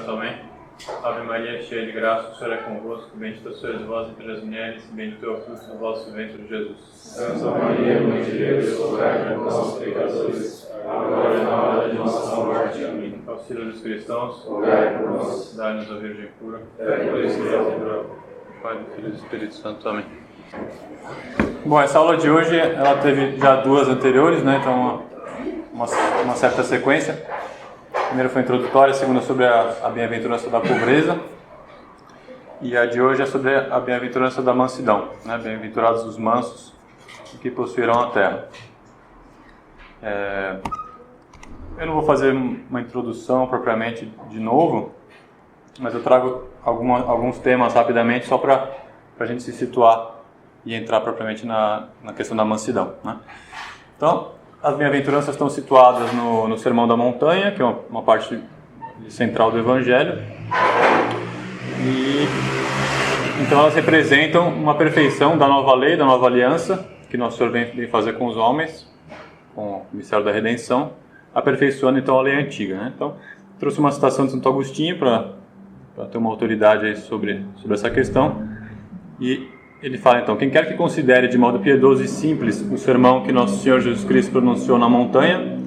Santo. Amém. Ave Maria, cheia de graça, o Senhor é convosco, bendita sois vós entre as mulheres, e bendito é o fruto do vosso ventre, Jesus. Santa Maria, Mãe de Deus, rogai por nós, pecadores, agora e na hora de nossa morte. Amém. Auxílio dos cristãos, rogai por nós. dai-nos a Virgem pura. É por isso que Pai, do Filho e do Espírito Santo. Amém. Bom, essa aula de hoje, ela teve já duas anteriores, né? Então, uma certa sequência. A primeira foi introdutória, a segunda sobre a bem-aventurança da pobreza. E a de hoje é sobre a bem-aventurança da mansidão, né? Bem-aventurados os mansos, que possuirão a terra. Eu não vou fazer uma introdução propriamente de novo, mas eu trago alguns temas rapidamente só para a gente se situar e entrar propriamente na questão da mansidão, né? Então, as bem-aventuranças estão situadas no Sermão da Montanha, que é uma parte central do Evangelho. E então elas representam uma perfeição da nova lei, da nova aliança, que nosso Senhor vem fazer com os homens, com o mistério da redenção, aperfeiçoando então a lei antiga, né? Então, trouxe uma citação de Santo Agostinho para ter uma autoridade aí sobre essa questão. E ele fala então: quem quer que considere de modo piedoso e simples o sermão que nosso Senhor Jesus Cristo pronunciou na montanha,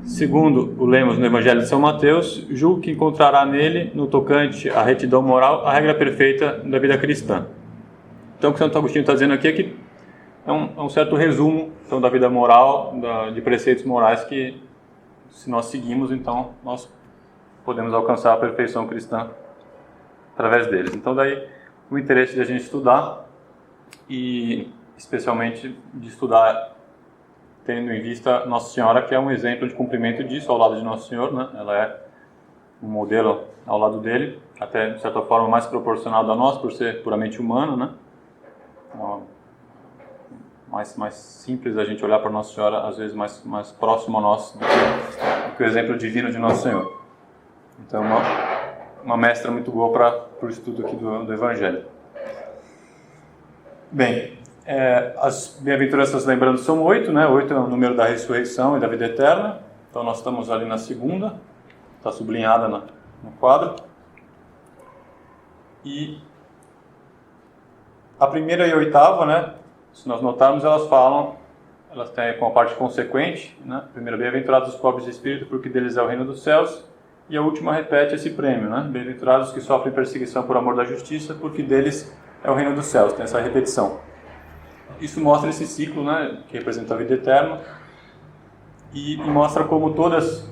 segundo o lemos no Evangelho de São Mateus, julgo que encontrará nele, no tocante à retidão moral, a regra perfeita da vida cristã. Então o que Santo Agostinho está dizendo aqui é que é um certo resumo então, da vida moral, de preceitos morais que, se nós seguimos, então nós podemos alcançar a perfeição cristã através deles. Então daí o interesse de a gente estudar, e especialmente de estudar tendo em vista Nossa Senhora, que é um exemplo de cumprimento disso ao lado de Nosso Senhor, né? Ela é um modelo ao lado dele, até de certa forma mais proporcional a nós, por ser puramente humana, né? Mais simples a gente olhar para Nossa Senhora, às vezes mais próximo a nós do que o exemplo divino de Nosso Senhor. Então, uma mestra muito boa para o estudo aqui do Evangelho. Bem, as bem-aventuranças, lembrando, são 8, né? 8 é o número da ressurreição e da vida eterna. Então nós estamos ali na segunda, está sublinhada no quadro. E a primeira e a oitava, né? Se nós notarmos, elas têm com a parte consequente, né? Primeiro, bem-aventurados os pobres de espírito, porque deles é o reino dos céus. E a última repete esse prêmio, né? Bem-aventurados que sofrem perseguição por amor da justiça, porque deles é o reino dos céus. Tem essa repetição. Isso mostra esse ciclo, né? Que representa a vida eterna. E mostra como todas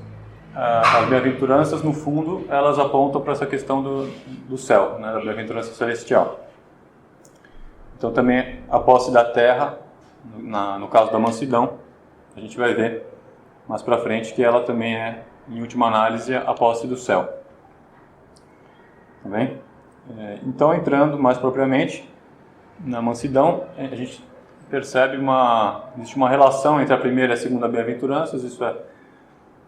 as bem-aventuranças, no fundo, elas apontam para essa questão do céu, né? Da bem-aventurança celestial. Então também a posse da terra, no caso da mansidão, a gente vai ver mais para frente que ela também é, em última análise, a posse do céu. Tá bem? Então, entrando mais propriamente na mansidão, a gente percebe existe uma relação entre a primeira e a segunda bem-aventuranças. Isso é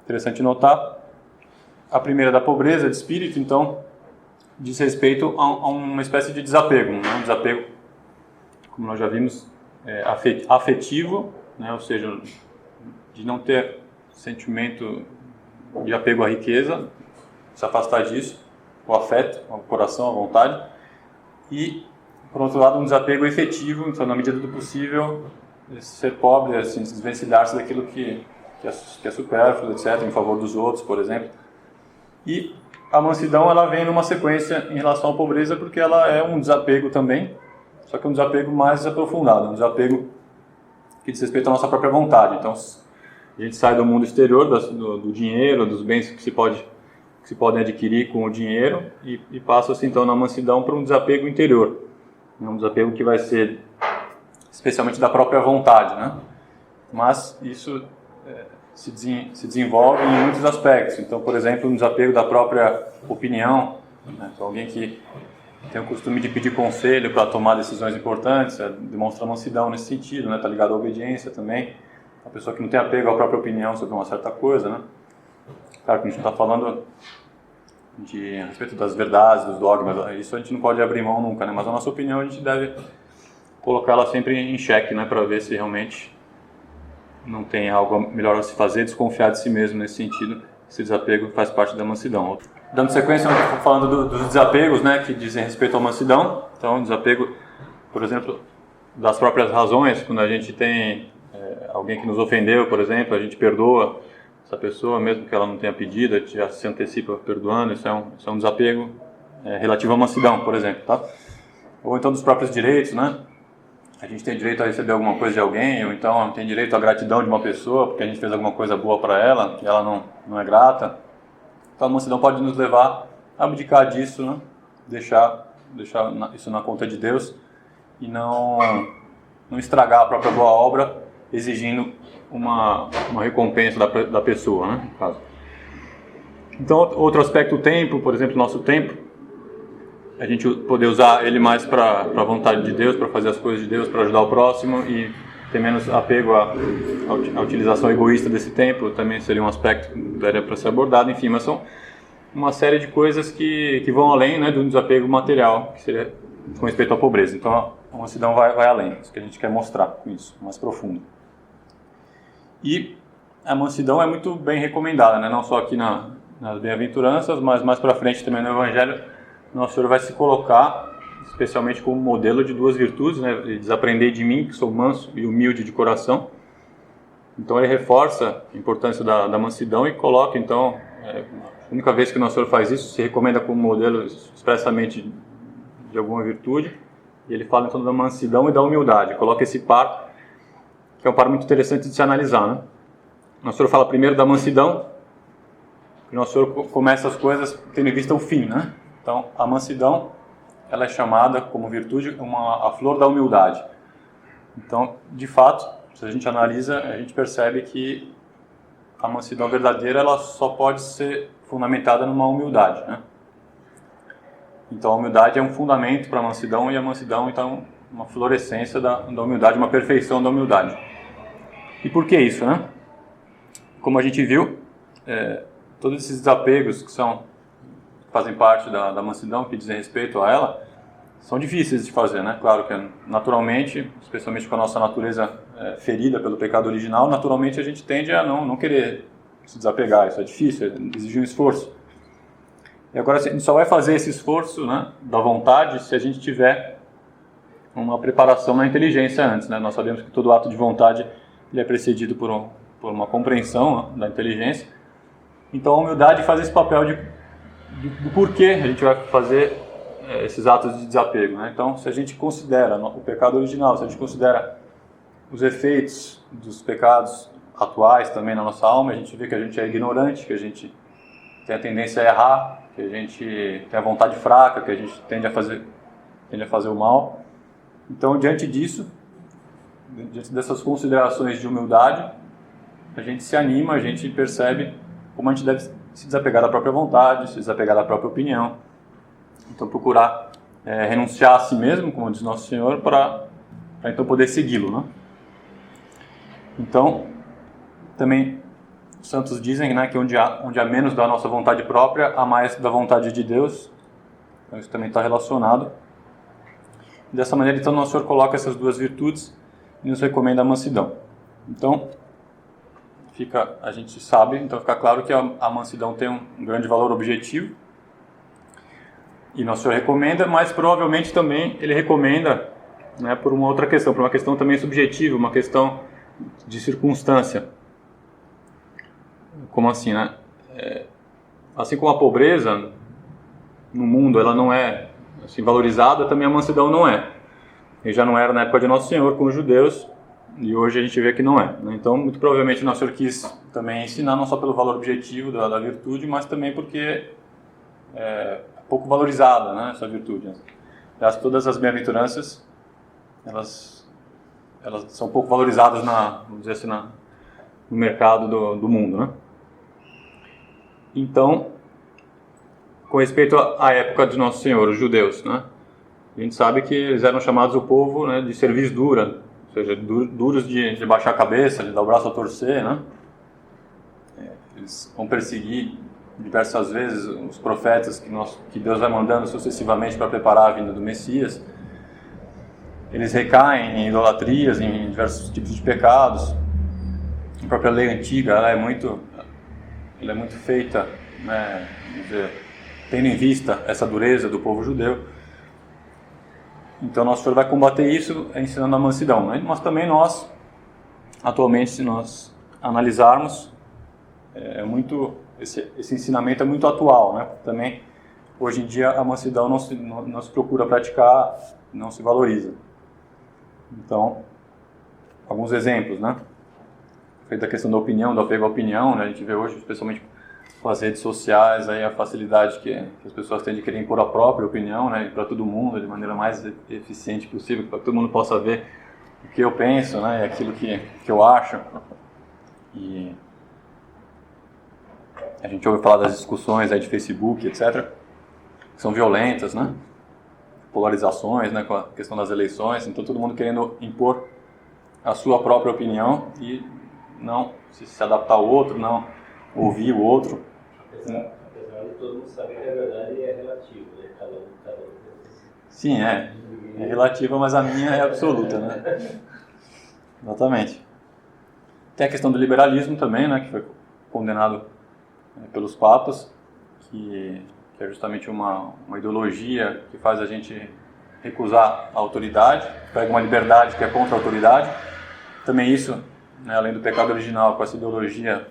interessante notar. A primeira da pobreza de espírito, então, diz respeito a uma espécie de desapego, né? Um desapego, como nós já vimos, afetivo, né? Ou seja, de não ter sentimento de apego à riqueza, se afastar disso, o afeto, o coração, a vontade. E, por outro lado, um desapego efetivo, então, na medida do possível, ser pobre, assim, desvencilhar-se daquilo que é supérfluo, etc., em favor dos outros, por exemplo. E a mansidão, ela vem numa sequência em relação à pobreza, porque ela é um desapego também, só que é um desapego mais aprofundado, um desapego que diz respeito à nossa própria vontade. Então, a gente sai do mundo exterior, do dinheiro, dos bens que se podem adquirir com o dinheiro, e passa-se então na mansidão para um desapego interior. Um desapego que vai ser especialmente da própria vontade, né? Mas isso se desenvolve em muitos aspectos. Então, por exemplo, um desapego da própria opinião, né? Então, alguém que tem o costume de pedir conselho para tomar decisões importantes, demonstra mansidão nesse sentido, né? Está ligado à obediência também. Uma pessoa que não tem apego à própria opinião sobre uma certa coisa, né? Claro que a gente não está falando a respeito das verdades, dos dogmas, isso a gente não pode abrir mão nunca, né? Mas a nossa opinião a gente deve colocá-la sempre em xeque, né? Para ver se realmente não tem algo melhor a se fazer, desconfiar de si mesmo nesse sentido. Esse desapego faz parte da mansidão. Dando sequência, falando dos desapegos, né, que dizem respeito à mansidão. Então, desapego, por exemplo, das próprias razões, quando a gente tem alguém que nos ofendeu, por exemplo, a gente perdoa essa pessoa, mesmo que ela não tenha pedido, a gente já se antecipa perdoando, isso é um desapego relativo à mansidão, por exemplo, tá? Ou então dos próprios direitos, né? A gente tem direito a receber alguma coisa de alguém, ou então tem direito à gratidão de uma pessoa, porque a gente fez alguma coisa boa para ela, e ela não é grata. Então a mansidão pode nos levar a abdicar disso, né? Deixar isso na conta de Deus e não estragar a própria boa obra, exigindo uma recompensa da pessoa, né? No caso. Então, outro aspecto, o tempo, por exemplo, nosso tempo, a gente poder usar ele mais para a vontade de Deus, para fazer as coisas de Deus, para ajudar o próximo e ter menos apego à utilização egoísta desse tempo, também seria um aspecto que daria para ser abordado. Enfim, mas são uma série de coisas que vão além, né, do desapego material, que seria com respeito à pobreza. Então a mansidão vai além, isso que a gente quer mostrar com isso, mais profundo. E a mansidão é muito bem recomendada, né, não só aqui nas bem-aventuranças, mas mais para frente também no Evangelho, Nosso Senhor vai se colocar especialmente como modelo de duas virtudes, né? Ele diz: aprendei de mim, que sou manso e humilde de coração. Então ele reforça a importância da mansidão e coloca, então, a única vez que o Nosso Senhor faz isso, se recomenda como modelo expressamente de alguma virtude, e ele fala então da mansidão e da humildade, coloca esse par, que é um par muito interessante de se analisar, né? O Nosso Senhor fala primeiro da mansidão, que o Nosso Senhor começa as coisas tendo em vista o fim, né? Então, a mansidão, ela é chamada como virtude a flor da humildade. Então, de fato, se a gente analisa, a gente percebe que a mansidão verdadeira ela só pode ser fundamentada numa humildade, né? Então, a humildade é um fundamento para a mansidão, e a mansidão, então, uma florescência da humildade, uma perfeição da humildade. E por que isso, né? Como a gente viu, todos esses desapegos que fazem parte da mansidão, que dizem respeito a ela, são difíceis de fazer, né? Claro que naturalmente, especialmente com a nossa natureza ferida pelo pecado original, naturalmente a gente tende a não querer se desapegar. Isso é difícil, exige um esforço. E agora a gente só vai fazer esse esforço, né, da vontade se a gente tiver uma preparação na inteligência antes, né? Nós sabemos que todo ato de vontade ele é precedido por uma compreensão, né, da inteligência. Então a humildade faz esse papel do porquê a gente vai fazer esses atos de desapego, né? Então, se a gente considera o pecado original, se a gente considera os efeitos dos pecados atuais também na nossa alma, a gente vê que a gente é ignorante, que a gente tem a tendência a errar, que a gente tem a vontade fraca, que a gente tende a fazer o mal. Então, diante disso, diante dessas considerações de humildade, a gente se anima, a gente percebe como a gente deve se desapegar da própria vontade, se desapegar da própria opinião. Então, procurar renunciar a si mesmo, como diz Nosso Senhor, para então poder segui-lo, né? Então, também os santos dizem, né, que onde há menos da nossa vontade própria, há mais da vontade de Deus. Então, isso também está relacionado. Dessa maneira, então, Nosso Senhor coloca essas duas virtudes e nos recomenda a mansidão. Então, a gente sabe, então fica claro que a mansidão tem um grande valor objetivo, e Nosso Senhor recomenda, mas provavelmente também ele recomenda, né, por uma outra questão, por uma questão também subjetiva, uma questão de circunstância. Como assim, né? Assim como a pobreza no mundo ela não é assim, valorizada, também a mansidão não é. E já não era na época de Nosso Senhor com os judeus, e hoje a gente vê que não é, né? Então, muito provavelmente Nosso Senhor quis também ensinar, não só pelo valor objetivo da virtude, mas também porque é pouco valorizada, né, essa virtude. Aliás, todas as bem-aventuranças, elas são pouco valorizadas vamos dizer assim, no mercado do mundo, né? Então, com respeito à época de Nosso Senhor, os judeus, né? A gente sabe que eles eram chamados o povo, né, de cerviz dura, ou seja, duros de baixar a cabeça, de dar o braço a torcer, né? Eles vão perseguir diversas vezes os profetas que Deus vai mandando sucessivamente para preparar a vinda do Messias. Eles recaem em idolatrias, em diversos tipos de pecados. A própria lei antiga ela é muito feita, né, vamos dizer, tendo em vista essa dureza do povo judeu. Então nosso Senhor vai combater isso ensinando a mansidão, né? Mas também nós, atualmente, se nós analisarmos, esse ensinamento é muito atual, né? Também, hoje em dia, a mansidão não se procura praticar, não se valoriza. Então, alguns exemplos, né? Feito a questão da opinião, do apego à opinião, né? A gente vê hoje, especialmente com as redes sociais, aí a facilidade que as pessoas têm de querer impor a própria opinião, né? Para todo mundo, de maneira mais eficiente possível, para que todo mundo possa ver o que eu penso, né? E aquilo que eu acho. E a gente ouve falar das discussões aí de Facebook, etc., que são violentas, né? Polarizações, né? Com a questão das eleições, então todo mundo querendo impor a sua própria opinião e não se adaptar ao outro, não ouvir o outro. Apesar de todo mundo saber que a verdade é relativa, né? Cada um. Sim, é relativa, mas a minha é absoluta, né? Exatamente. Tem a questão do liberalismo também, né? Que foi condenado pelos papas, que é justamente uma ideologia que faz a gente recusar a autoridade, pega uma liberdade que é contra a autoridade. Também isso, né, além do pecado original, com essa ideologia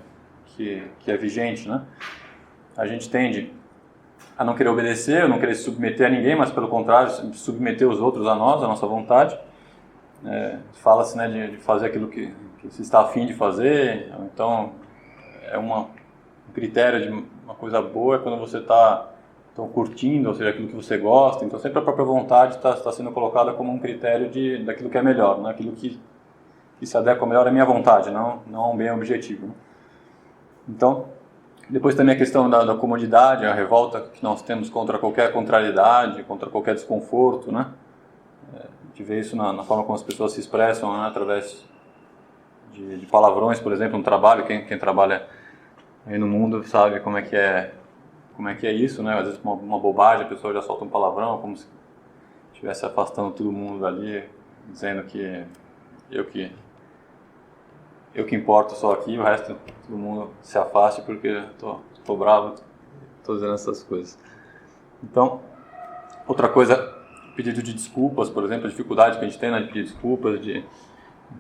que é vigente, né, a gente tende a não querer obedecer, a não querer se submeter a ninguém, mas pelo contrário, submeter os outros a nós, a nossa vontade. Fala-se, né, de fazer aquilo que se está a fim de fazer. Então, um critério de uma coisa boa é quando você está curtindo, ou seja, aquilo que você gosta. Então, sempre a própria vontade está sendo colocada como um critério daquilo que é melhor, né? Aquilo que se adequa melhor à minha vontade, não a um bem objetivo, né? Então, depois também a questão da comodidade, a revolta que nós temos contra qualquer contrariedade, contra qualquer desconforto, né? A gente vê isso na forma como as pessoas se expressam, né? Através de palavrões, por exemplo, no trabalho. Quem trabalha aí no mundo sabe como é que é isso, né? Às vezes uma bobagem, a pessoa já solta um palavrão, como se estivesse afastando todo mundo dali, dizendo que eu que importo só aqui, o resto todo mundo se afaste porque tô bravo, tô dizendo essas coisas. Então, outra coisa, pedido de desculpas, por exemplo, a dificuldade que a gente tem, né, de pedir desculpas,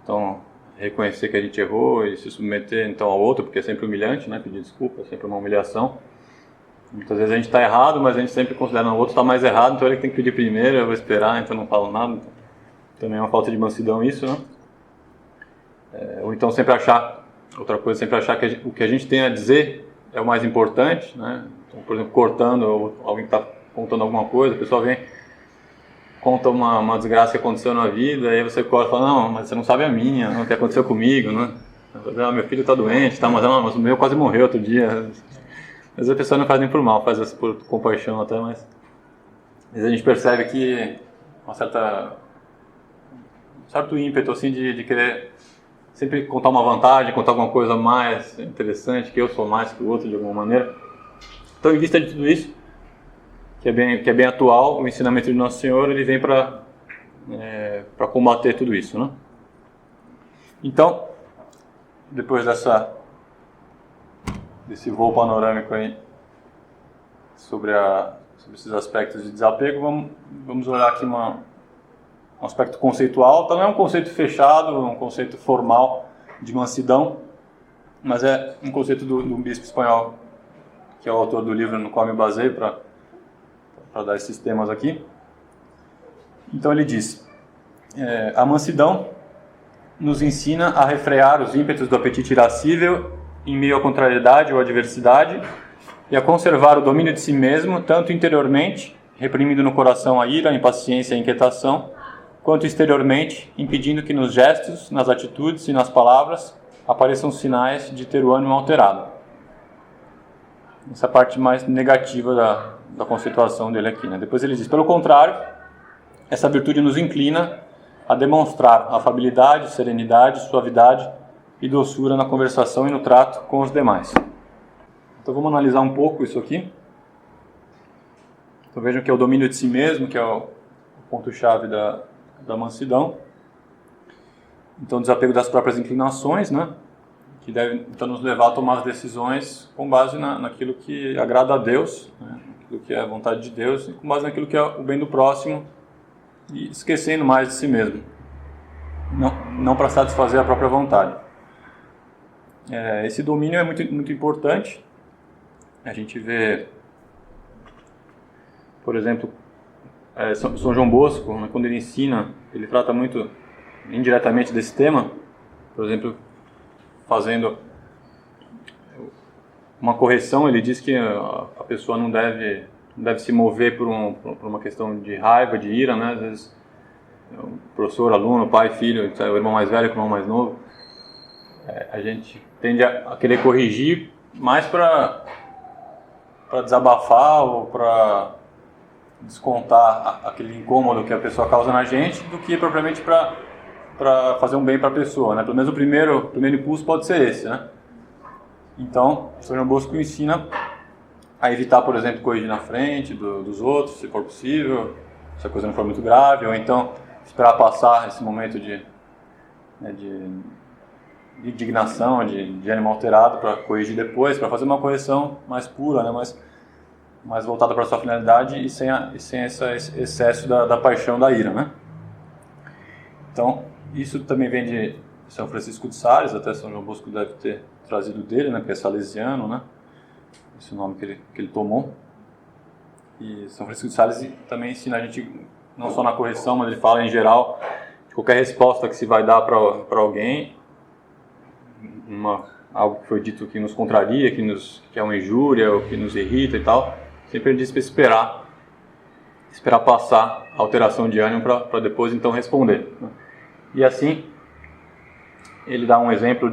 então reconhecer que a gente errou e se submeter então ao outro, porque é sempre humilhante, né, pedir desculpa, é sempre uma humilhação. Muitas vezes a gente está errado, mas a gente sempre considera o outro está mais errado, então ele tem que pedir primeiro, eu vou esperar, então não falo nada. Também é uma falta de mansidão isso, né? Ou então sempre achar que o que a gente tem a dizer é o mais importante, né? Então, por exemplo, cortando, ou alguém está contando alguma coisa, a pessoa vem, conta uma desgraça que aconteceu na vida, e aí você corta e fala, não, mas você não sabe a minha, não, o que aconteceu comigo, né? Meu filho está doente, tá, mas o meu quase morreu outro dia. Às vezes a pessoa não faz nem por mal, faz isso por compaixão até, mas às vezes a gente percebe que um certo ímpeto assim de querer sempre contar uma vantagem, contar alguma coisa mais interessante, que eu sou mais que o outro de alguma maneira. Então, em vista de tudo isso, que é bem atual, o ensinamento de Nosso Senhor, ele vem para combater tudo isso, né? Então, depois desse voo panorâmico aí sobre esses aspectos de desapego, vamos olhar aqui um aspecto conceitual. Então, não é um conceito fechado, um conceito formal de mansidão, mas é um conceito do bispo espanhol, que é o autor do livro no qual me baseio para dar esses temas aqui. Então ele diz, a mansidão nos ensina a refrear os ímpetos do apetite irascível em meio à contrariedade ou adversidade e a conservar o domínio de si mesmo, tanto interiormente, reprimindo no coração a ira, a impaciência e a inquietação, quanto exteriormente, impedindo que nos gestos, nas atitudes e nas palavras apareçam sinais de ter o ânimo alterado. Essa é a parte mais negativa da conceituação dele aqui, né? Depois ele diz, pelo contrário, essa virtude nos inclina a demonstrar afabilidade, serenidade, suavidade e doçura na conversação e no trato com os demais. Então vamos analisar um pouco isso aqui. Então vejam que é o domínio de si mesmo, que é o ponto-chave da mansidão. Então, o desapego das próprias inclinações, né? Que deve então nos levar a tomar as decisões com base naquilo que agrada a Deus, né? naquilo que é a vontade de Deus, e com base naquilo que é o bem do próximo, e esquecendo mais de si mesmo, não para satisfazer a própria vontade. Esse domínio é muito importante. A gente vê, por exemplo, São João Bosco, né, quando ele ensina, ele trata muito indiretamente desse tema, por exemplo, fazendo uma correção. Ele diz que a pessoa não deve se mover por uma questão de raiva, de ira, né? Às vezes, o professor, aluno, pai, filho, o irmão mais velho com o irmão mais novo, a gente tende a querer corrigir mais para desabafar ou para descontar aquele incômodo que a pessoa causa na gente, do que propriamente para fazer um bem para a pessoa, né? Pelo menos o primeiro impulso pode ser esse, né? Então, o São João Bosco ensina a evitar, por exemplo, corrigir na frente dos outros, se for possível, se a coisa não for muito grave, ou então esperar passar esse momento de indignação, de ânimo alterado, para corrigir depois, para fazer uma correção mais pura, né? mais voltada para a sua finalidade e sem esse excesso da paixão, da ira, né? Então, isso também vem de São Francisco de Sales, até São João Bosco deve ter trazido dele, né? Que é salesiano, né? Esse é o nome que ele tomou. E São Francisco de Sales também ensina a gente, não só na correção, mas ele fala em geral, de qualquer resposta que se vai dar para alguém, algo que foi dito que nos contraria, que é uma injúria, ou que nos irrita e tal, sempre ele diz para esperar passar a alteração de ânimo para depois então responder. E assim, ele dá um exemplo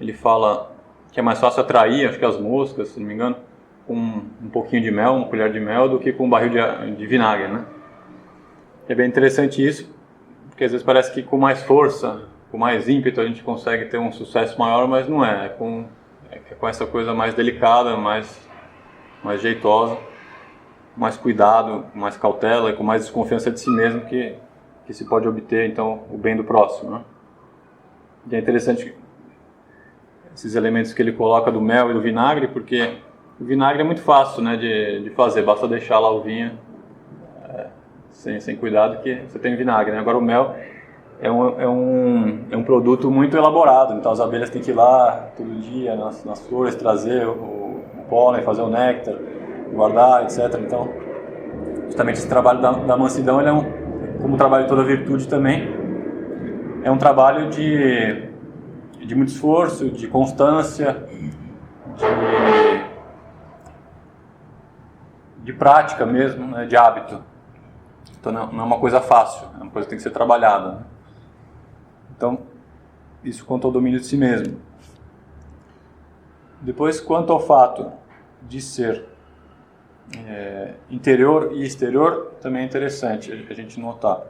ele fala que é mais fácil atrair, acho que as moscas, se não me engano, com um pouquinho de mel, uma colher de mel, do que com um barril de vinagre, né? É bem interessante isso, porque às vezes parece que com mais força, com mais ímpeto, a gente consegue ter um sucesso maior, mas não é. É com essa coisa mais delicada, mais jeitosa, mais cuidado, com mais cautela e com mais desconfiança de si mesmo que se pode obter, então, o bem do próximo, né? E é interessante esses elementos que ele coloca do mel e do vinagre, porque o vinagre é muito fácil, né, de fazer, basta deixar lá o vinho sem cuidado que você tem vinagre, né? Agora o mel é um produto muito elaborado, então as abelhas têm que ir lá todo dia nas flores, trazer o pólen, fazer o néctar, guardar, etc. Então, justamente esse trabalho da mansidão, ele como o trabalho de toda virtude também, é um trabalho de muito esforço, de constância, de prática mesmo, né, de hábito. Então não é uma coisa fácil, é uma coisa que tem que ser trabalhada, né? Então, isso quanto ao domínio de si mesmo. Depois, quanto ao fato de ser interior e exterior, também é interessante a gente notar.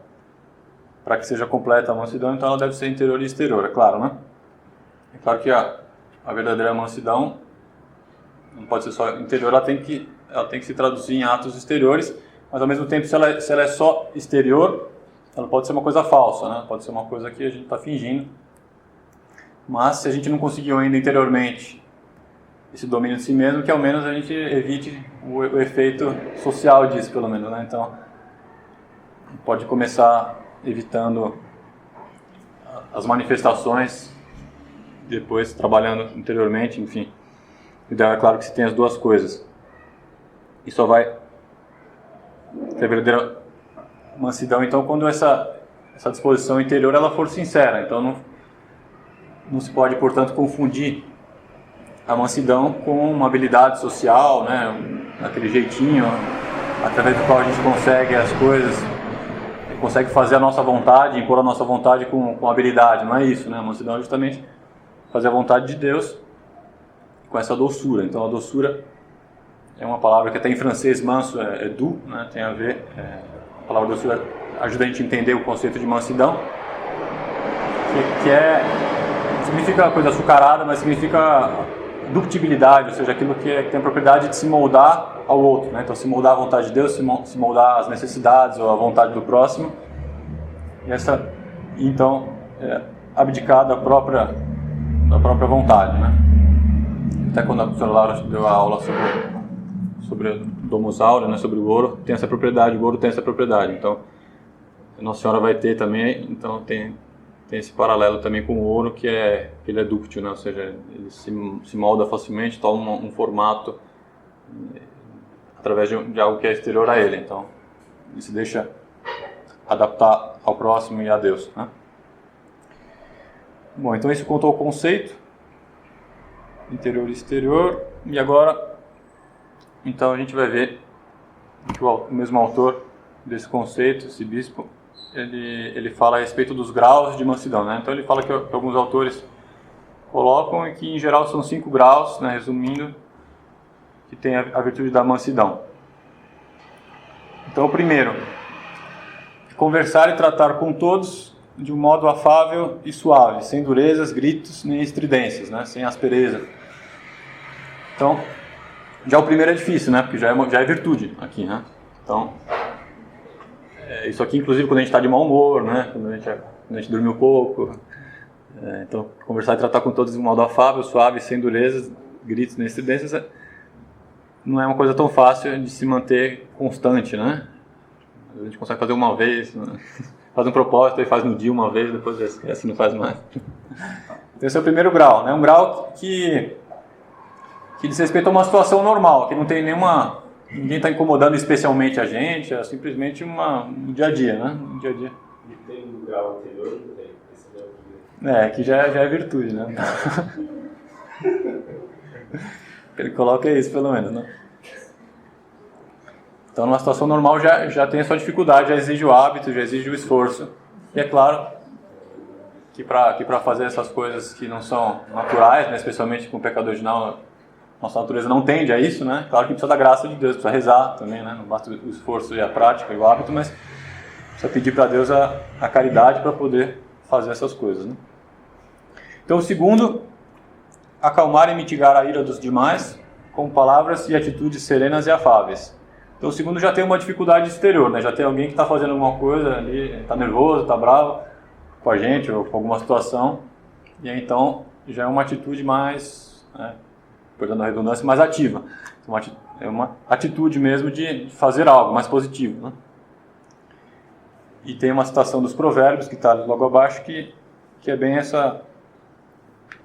Para que seja completa a mansidão, então ela deve ser interior e exterior, é claro, né? É claro que a verdadeira mansidão não pode ser só interior, ela tem que se traduzir em atos exteriores, mas ao mesmo tempo, se ela é só exterior, ela pode ser uma coisa falsa, né? Pode ser uma coisa que a gente está fingindo. Mas se a gente não conseguiu ainda interiormente esse domínio de si mesmo, que ao menos a gente evite o efeito social disso, pelo menos, né? Então, pode começar evitando as manifestações, depois trabalhando interiormente, enfim. O ideal é claro que se tem as duas coisas. E só vai ter verdadeira mansidão, então, quando essa disposição interior ela for sincera. Então, não se pode, portanto, confundir a mansidão com uma habilidade social, né? Aquele jeitinho através do qual a gente consegue as coisas, consegue fazer a nossa vontade, impor a nossa vontade com habilidade. Não é isso, né? A mansidão é justamente fazer a vontade de Deus com essa doçura. Então, a doçura é uma palavra que até em francês manso é doux, né? Tem a ver, a palavra doçura ajuda a gente a entender o conceito de mansidão, que significa uma coisa açucarada, mas significa ductibilidade, ou seja, aquilo que tem a propriedade de se moldar ao outro, né? Então, se moldar à vontade de Deus, se moldar às necessidades ou à vontade do próximo, então, abdicar da própria vontade, né? Até quando a professora Laura deu a aula sobre o Domus Aurea, né, sobre o ouro, tem essa propriedade, o ouro tem essa propriedade. Então, a Nossa Senhora vai ter também, então tem esse paralelo também com o ouro, que ele é dúctil, né, ou seja, ele se molda facilmente, toma um formato através de algo que é exterior a ele. Então, ele se deixa adaptar ao próximo e a Deus, né? Bom, então isso contou o conceito, interior e exterior, e agora, então a gente vai ver que o mesmo autor desse conceito, esse bispo, ele fala a respeito dos graus de mansidão, né? Então ele fala que alguns autores colocam e que em geral são 5 graus, né, resumindo, que tem a virtude da mansidão. Então o primeiro, conversar e tratar com todos de um modo afável e suave, sem durezas, gritos nem estridências, né? Sem aspereza. Então, já o primeiro é difícil, né? Porque já é virtude aqui, né? Então, isso aqui, inclusive, quando a gente está de mau humor, né? Quando a gente dormiu pouco. Então, conversar e tratar com todos de um modo afável, suave, sem durezas, gritos nem estridências, não é uma coisa tão fácil de se manter constante, né? A gente consegue fazer uma vez, né? Faz um propósito e faz no dia uma vez, depois esquece, não faz mais. Então esse é o primeiro grau, né? Um grau que diz respeito a uma situação normal, que não tem ninguém está incomodando especialmente a gente, é simplesmente um dia a dia, né? Um dia a dia. E tem um grau anterior, não tem? Esse que já é virtude, né? Ele coloca isso, pelo menos, né? Então, numa situação normal já tem a sua dificuldade, já exige o hábito, já exige o esforço. E é claro que para fazer essas coisas que não são naturais, né, especialmente com o pecado original, nossa natureza não tende a isso, né? Claro que precisa da graça de Deus, precisa rezar também, né? Não basta o esforço e a prática e o hábito, mas precisa pedir para Deus a caridade para poder fazer essas coisas, né? Então, o segundo, acalmar e mitigar a ira dos demais com palavras e atitudes serenas e afáveis. Então o segundo já tem uma dificuldade exterior, né? Já tem alguém que está fazendo alguma coisa ali, está nervoso, está bravo com a gente ou com alguma situação, e aí, então já é uma atitude mais, perdão a redundância, mais ativa. É uma atitude mesmo de fazer algo mais positivo, né? E tem uma citação dos Provérbios, que está logo abaixo, que é bem essa,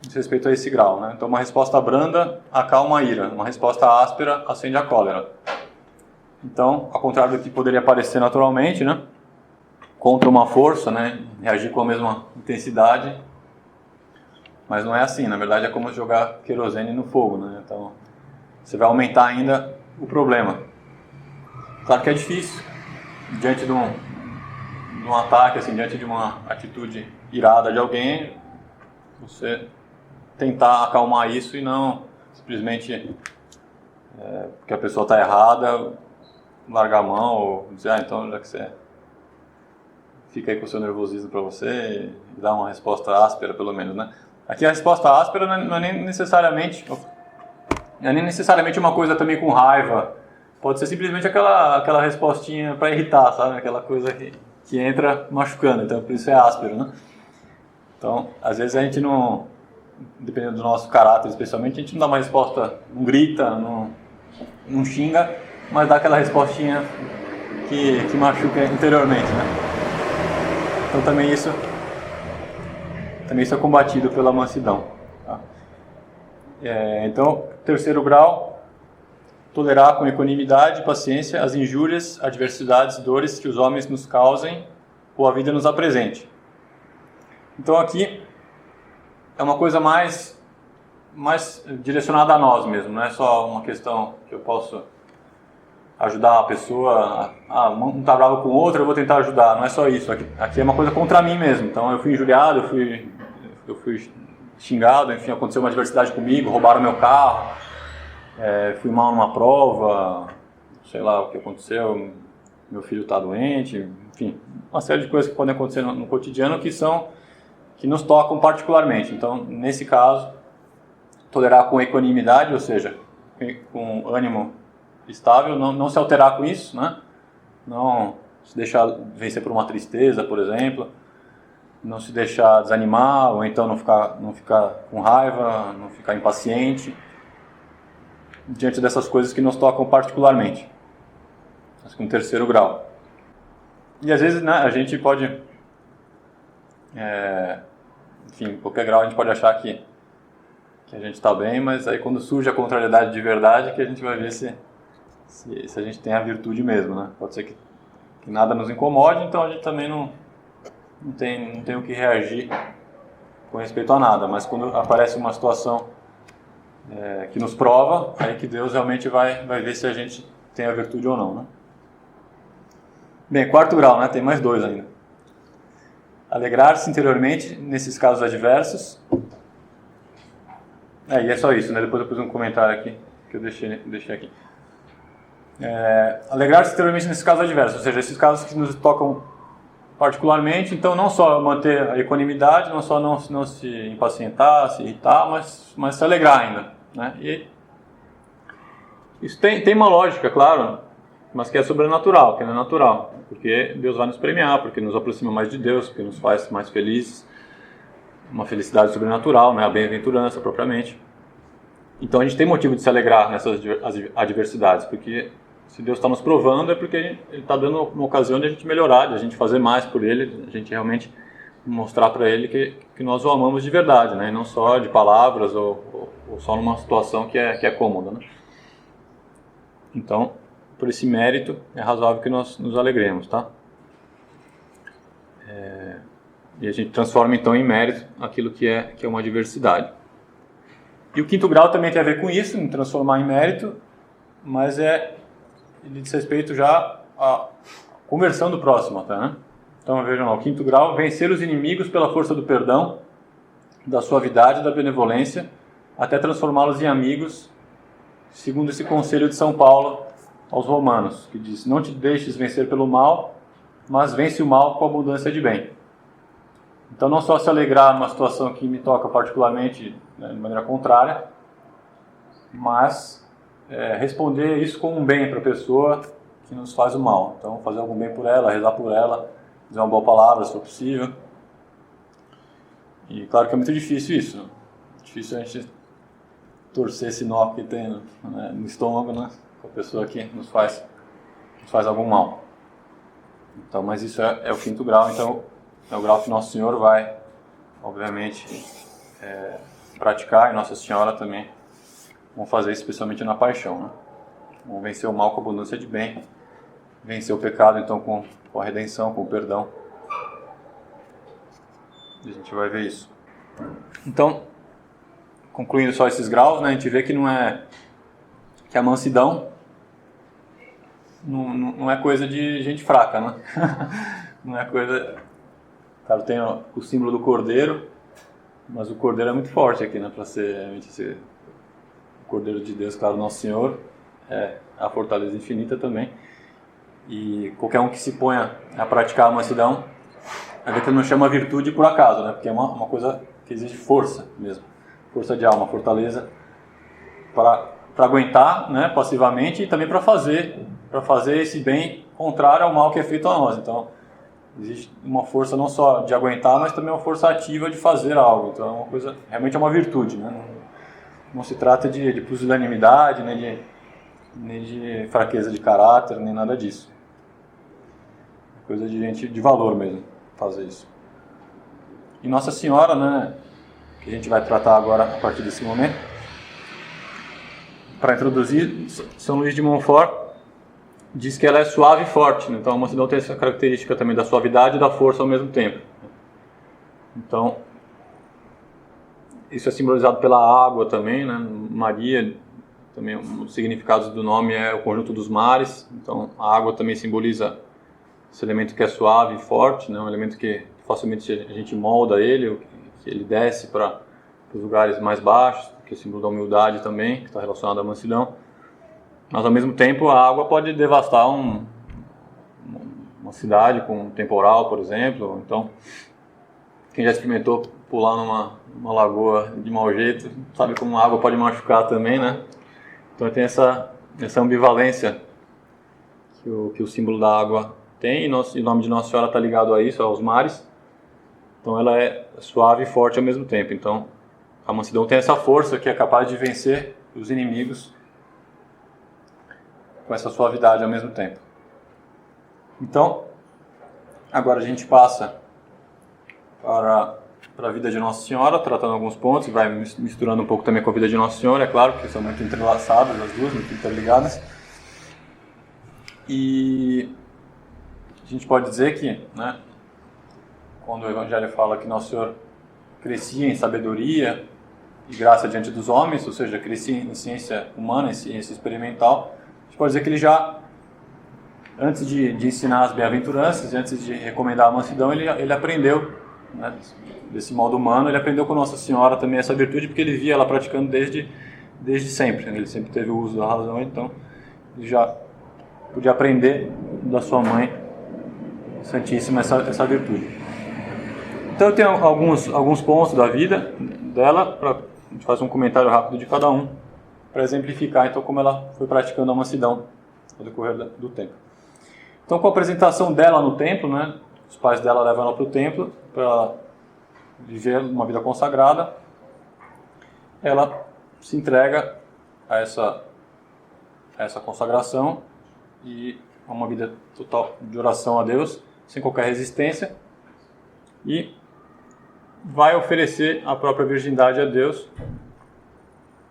diz respeito a esse grau, né? Então uma resposta branda acalma a ira, uma resposta áspera acende a cólera. Então, ao contrário do que poderia parecer naturalmente, né? Contra uma força, né? Reagir com a mesma intensidade. Mas não é assim, na verdade é como jogar querosene no fogo, né? Então, você vai aumentar ainda o problema. Claro que é difícil, diante de um ataque, assim, diante de uma atitude irada de alguém, você tentar acalmar isso e não simplesmente porque a pessoa está errada, largar a mão ou dizer, então já que você fica aí com o seu nervosismo para você e dá uma resposta áspera, pelo menos, né? Aqui a resposta áspera não é nem necessariamente uma coisa também com raiva, pode ser simplesmente aquela respostinha para irritar, sabe? Aquela coisa que entra machucando, então por isso é áspero, né? Então, às vezes a gente não, dependendo do nosso caráter especialmente, a gente não dá uma resposta, não grita, não xinga, mas dá aquela respostinha que machuca interiormente, né? Então também isso é combatido pela mansidão, tá? Então, terceiro grau, tolerar com equanimidade e paciência as injúrias, adversidades, dores que os homens nos causem ou a vida nos apresente. Então aqui é uma coisa mais direcionada a nós mesmo, não é só uma questão que eu posso ajudar a pessoa, um está bravo com o outro, eu vou tentar ajudar, não é só isso, aqui é uma coisa contra mim mesmo. Então eu fui injuriado, eu fui xingado, enfim, aconteceu uma adversidade comigo, roubaram meu carro, fui mal numa prova, sei lá o que aconteceu, meu filho está doente, enfim, uma série de coisas que podem acontecer no cotidiano que nos tocam particularmente. Então, nesse caso, tolerar com equanimidade, ou seja, com ânimo estável, não se alterar com isso, né? Não se deixar vencer por uma tristeza, por exemplo, não se deixar desanimar, ou então não ficar com raiva, não ficar impaciente, diante dessas coisas que nos tocam particularmente. Acho que um terceiro grau. E às vezes, né, a gente pode, enfim, qualquer grau a gente pode achar que a gente está bem, mas aí quando surge a contrariedade de verdade que a gente vai ver se a gente tem a virtude mesmo, né? Pode ser que nada nos incomode, então a gente também não tem o que reagir com respeito a nada, mas quando aparece uma situação que nos prova, aí que Deus realmente vai ver se a gente tem a virtude ou não, né? Bem, quarto grau, né? Tem mais 2 ainda. Alegrar-se interiormente nesses casos adversos. E é só isso, né? Depois eu pus um comentário aqui, que eu deixei aqui. Alegrar-se interiormente nesses casos adversos, ou seja, esses casos que nos tocam particularmente, então não só manter a equanimidade, não só não se impacientar, se irritar, mas se alegrar ainda, né? E isso tem uma lógica, claro, mas que é sobrenatural, que não é natural, porque Deus vai nos premiar, porque nos aproxima mais de Deus, porque nos faz mais felizes, uma felicidade sobrenatural, né? A bem-aventurança propriamente. Então a gente tem motivo de se alegrar nessas adversidades, porque se Deus está nos provando é porque Ele está dando uma ocasião de a gente melhorar, de a gente fazer mais por Ele, de a gente realmente mostrar para Ele que nós o amamos de verdade, né? E não só de palavras ou só numa situação que é cômoda, né? Então, por esse mérito, é razoável que nós nos alegremos, tá? E a gente transforma então em mérito aquilo que é uma adversidade. E o quinto grau também tem a ver com isso, em transformar em mérito, mas ele diz respeito já à conversão do próximo até, né? Então vejam lá, o quinto grau, vencer os inimigos pela força do perdão, da suavidade e da benevolência, até transformá-los em amigos, segundo esse conselho de São Paulo aos Romanos, que diz: não te deixes vencer pelo mal, mas vence o mal com abundância de bem. Então não só se alegrar numa situação que me toca particularmente, né, de maneira contrária, mas responder isso com um bem para a pessoa que nos faz o mal. Então fazer algum bem por ela, rezar por ela, dizer uma boa palavra se for possível. E claro que é muito difícil isso, né? Difícil a gente torcer esse nó que tem no estômago, né, com a pessoa que nos faz algum mal. Então, mas isso é o quinto grau, então é o grau que Nosso Senhor vai, obviamente, praticar, e Nossa Senhora também vão fazer isso, especialmente na paixão, né? Vão vencer o mal com abundância de bem, vencer o pecado então com a redenção, com o perdão. E a gente vai ver isso. Então, concluindo só esses graus, né, a gente vê que que a mansidão não é coisa de gente fraca, né? Não é coisa... Claro, tem o símbolo do cordeiro, mas o cordeiro é muito forte aqui, né? Para ser realmente o cordeiro de Deus, claro, Nosso Senhor, é a fortaleza infinita também. E qualquer um que se ponha a praticar a mansidão, a gente não chama virtude por acaso, né? Porque é uma coisa que exige força mesmo, força de alma, fortaleza para aguentar, né, passivamente, e também para fazer esse bem contrário ao mal que é feito a nós. Então, existe uma força não só de aguentar, mas também uma força ativa de fazer algo. Então, é uma coisa, realmente é uma virtude, né? Não se trata de pusilanimidade, nem de fraqueza de caráter, nem nada disso. É coisa de gente de valor mesmo, fazer isso. E Nossa Senhora, né, que a gente vai tratar agora a partir desse momento, para introduzir, São Luís de Montfort diz que ela é suave e forte, né? Então a mansidão tem essa característica também da suavidade e da força ao mesmo tempo. Então, isso é simbolizado pela água também, né? Maria, também um dos significados do nome é o conjunto dos mares, então a água também simboliza esse elemento que é suave e forte, né? Um elemento que facilmente a gente molda ele, que ele desce para os lugares mais baixos, que é o símbolo da humildade também, que está relacionado à mansidão. Mas ao mesmo tempo a água pode devastar uma cidade com um temporal, por exemplo. Então, quem já experimentou pular numa lagoa de mau jeito, sabe como a água pode machucar também, né? Então tem essa ambivalência que o símbolo da água tem, e o nome de Nossa Senhora está ligado a isso, aos mares. Então ela é suave e forte ao mesmo tempo. Então a mansidão tem essa força que é capaz de vencer os inimigos essa suavidade ao mesmo tempo. Então, agora a gente passa para a vida de Nossa Senhora, tratando alguns pontos, vai misturando um pouco também com a vida de Nossa Senhora, é claro, que são muito entrelaçadas as duas, muito interligadas. E a gente pode dizer que, né, quando o Evangelho fala que Nosso Senhor crescia em sabedoria e graça diante dos homens, ou seja, crescia em ciência humana, em ciência experimental, a gente pode dizer que ele já, antes de ensinar as bem-aventuranças, antes de recomendar a mansidão, ele aprendeu, né, desse modo humano, ele aprendeu com Nossa Senhora também essa virtude, porque ele via ela praticando desde sempre, né? Ele sempre teve o uso da razão, então ele já podia aprender da sua mãe Santíssima essa virtude. Então eu tenho alguns pontos da vida dela, a gente faz um comentário rápido de cada um, para exemplificar então como ela foi praticando a mansidão no decorrer do tempo. Então, com a apresentação dela no templo, né, os pais dela levam ela para o templo para ela viver uma vida consagrada. Ela se entrega a essa consagração e a uma vida total de oração a Deus, sem qualquer resistência, e vai oferecer a própria virgindade a Deus,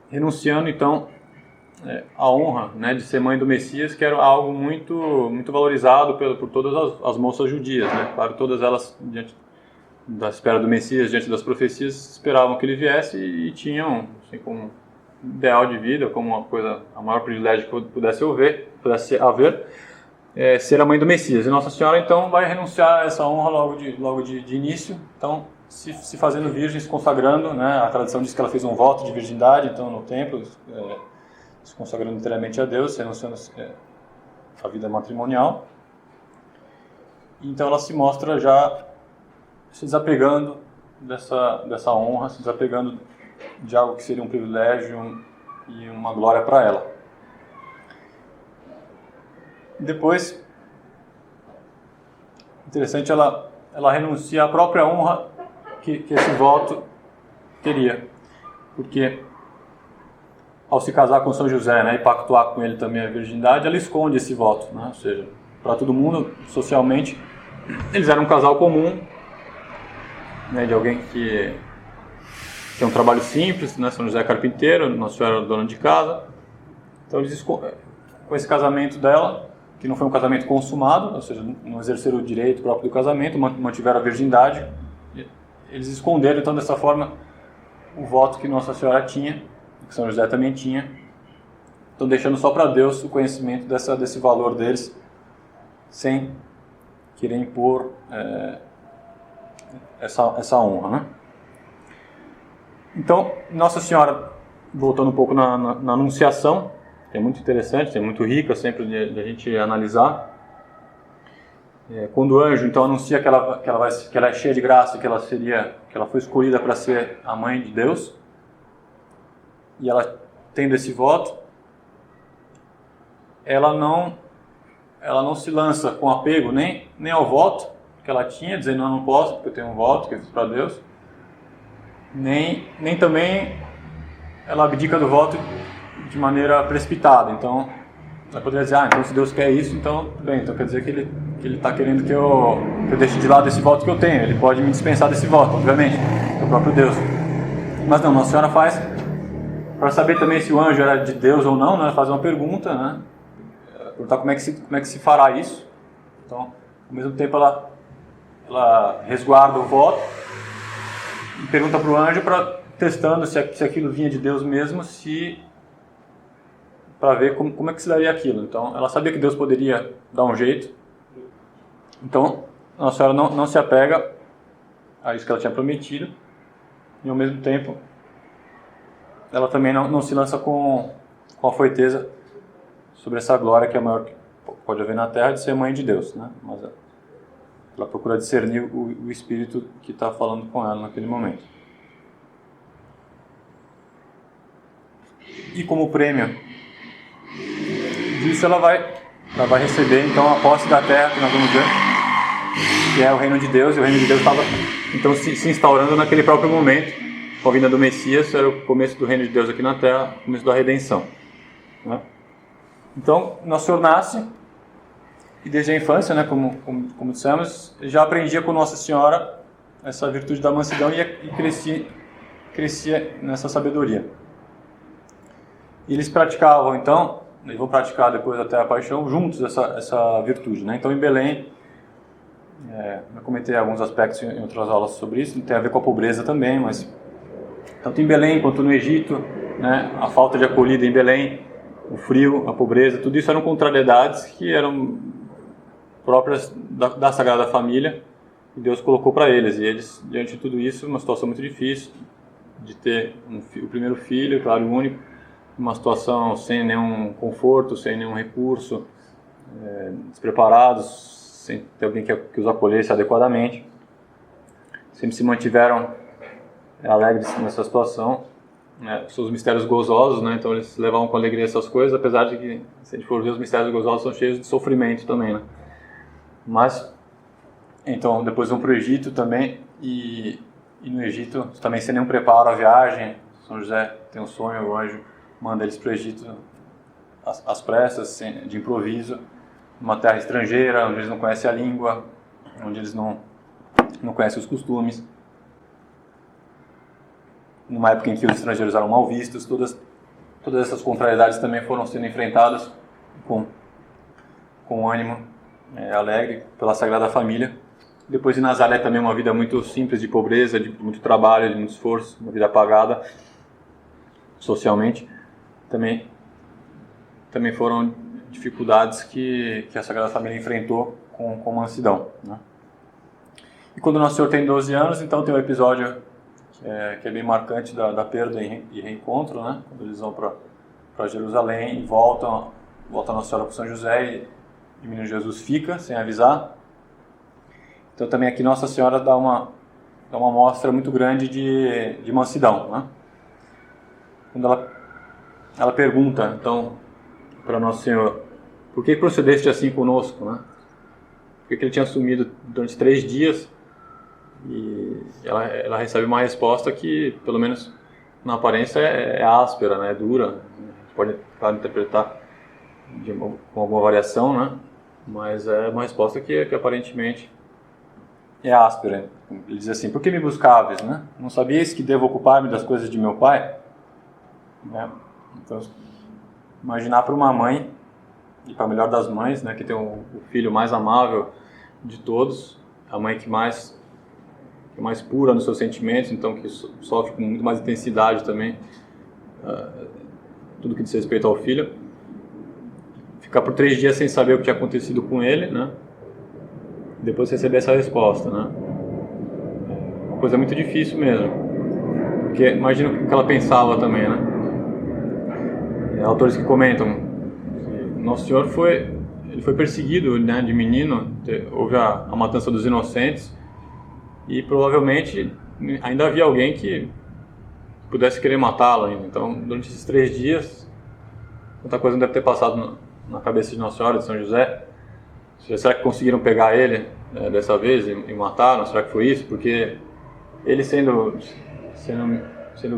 renunciando então a honra, né, de ser mãe do Messias, que era algo muito valorizado por todas as moças judias, né? Claro, todas elas, diante da espera do Messias, diante das profecias, esperavam que ele viesse e tinham, assim, como ideal de vida, como uma coisa, a maior privilégio que pudesse haver, ser a mãe do Messias. E Nossa Senhora então vai renunciar a essa honra logo de início, então se fazendo virgem, se consagrando, né? A tradição diz que ela fez um voto de virgindade, então no templo, se consagrando inteiramente a Deus, renunciando a vida matrimonial. Então ela se mostra já se desapegando dessa honra, se desapegando de algo que seria um privilégio e uma glória para ela. Depois, interessante, ela renuncia à própria honra que esse voto teria, porque ao se casar com São José, né, e pactuar com ele também a virgindade, ela esconde esse voto, né? Ou seja, para todo mundo, socialmente, eles eram um casal comum, né, de alguém que tinha um trabalho simples, né? São José é carpinteiro, Nossa Senhora era dona de casa. Então eles com esse casamento dela, que não foi um casamento consumado, ou seja, não exerceram o direito próprio do casamento, mantiveram a virgindade, eles esconderam então dessa forma o voto que Nossa Senhora tinha, que São José também tinha, então deixando só para Deus o conhecimento desse valor deles, sem querer impor essa honra, né? Então, Nossa Senhora, voltando um pouco na Anunciação, que é muito interessante, é muito rica sempre de a gente analisar. Quando o anjo então anuncia que ela é cheia de graça, que ela foi escolhida para ser a mãe de Deus, e ela tendo esse voto, ela não se lança com apego nem ao voto que ela tinha, dizendo não posso porque eu tenho um voto que eu fiz para Deus, nem também ela abdica do voto de maneira precipitada. Então ela poderia dizer, então se Deus quer isso, então bem, então quer dizer que ele está querendo que eu deixe de lado esse voto que eu tenho, ele pode me dispensar desse voto, obviamente, é o próprio Deus. Mas não, Nossa Senhora faz, para saber também se o anjo era de Deus ou não, né, faz uma pergunta, né, perguntar como é que se fará isso. Então, ao mesmo tempo ela resguarda o voto e pergunta para o anjo, testando se aquilo vinha de Deus mesmo, para ver como é que se daria aquilo. Então, ela sabia que Deus poderia dar um jeito. Então, Nossa Senhora não se apega a isso que ela tinha prometido, e ao mesmo tempo ela também não se lança com afoiteza sobre essa glória que é a maior que pode haver na Terra, de ser mãe de Deus, né? Mas ela procura discernir o Espírito que está falando com ela naquele momento. E como prêmio disso, ela vai receber então a posse da terra, que nós vamos ver, que é o reino de Deus, e o reino de Deus estava então se instaurando naquele próprio momento, com a vinda do Messias. Era o começo do reino de Deus aqui na terra, o começo da redenção, né? Então, Nosso Senhor nasce e desde a infância, né, como dissemos, já aprendia com Nossa Senhora essa virtude da mansidão e crescia nessa sabedoria. E eles praticavam, então, e vão praticar depois até a paixão, juntos essa virtude, né? Então, em Belém, eu comentei alguns aspectos em outras aulas sobre isso, tem a ver com a pobreza também, mas tanto em Belém quanto no Egito, né, a falta de acolhida em Belém, o frio, a pobreza, tudo isso eram contrariedades que eram próprias da Sagrada Família, que Deus colocou para eles. E eles, diante de tudo isso, uma situação muito difícil, de ter o primeiro filho, claro, o único, uma situação sem nenhum conforto, sem nenhum recurso, despreparados, sem ter alguém que os acolhesse adequadamente. Sempre se mantiveram alegres nessa situação, né? Seus mistérios gozosos, né? Então eles levavam com alegria essas coisas, apesar de que, se a gente for ver, os mistérios gozosos são cheios de sofrimento também, né? Mas, então, depois vão para o Egito também, e no Egito, também sem nenhum preparo à viagem, São José tem um sonho, o anjo manda eles para o Egito às pressas, de improviso, numa terra estrangeira, onde eles não conhecem a língua, onde eles não conhecem os costumes, numa época em que os estrangeiros eram mal vistos. Todas essas contrariedades também foram sendo enfrentadas com ânimo alegre pela Sagrada Família. Depois em Nazaré também uma vida muito simples, de pobreza, de muito trabalho, de muito esforço, uma vida apagada socialmente. Também foram dificuldades que a Sagrada Família enfrentou com mansidão, né? E quando Nosso Senhor tem 12 anos, então tem um episódio que é bem marcante da perda e reencontro, né? Quando eles vão para Jerusalém e volta Nossa Senhora para São José e o menino Jesus fica, sem avisar. Então também aqui Nossa Senhora dá uma mostra muito grande de mansidão, né? Quando ela pergunta, então, para Nosso Senhor, por que procedeste assim conosco, né? Por que ele tinha sumido durante 3 dias? E ela recebe uma resposta que, pelo menos na aparência, é áspera, né? É dura. A gente pode, claro, interpretar com alguma variação, né? Mas é uma resposta que aparentemente é áspera. Ele diz assim: por que me buscáveis, né? Não sabias que devo ocupar-me das coisas de meu pai? Né? Então, imaginar para uma mãe, e para a melhor das mães, né, que tem o filho mais amável de todos, a mãe que é mais pura nos seus sentimentos, então que sofre com muito mais intensidade também tudo que diz respeito ao filho, ficar por 3 dias sem saber o que tinha acontecido com ele, né? Depois receber essa resposta, né? É uma coisa muito difícil mesmo, porque imagina o que ela pensava também, né? Autores que comentam que Nosso Senhor foi perseguido, né, de menino, houve a matança dos inocentes, e provavelmente ainda havia alguém que pudesse querer matá-lo ainda. Então, durante esses 3 dias, muita coisa não deve ter passado na cabeça de Nossa Senhora, de São José. Será que conseguiram pegar ele dessa vez e mataram? Será que foi isso? Porque ele sendo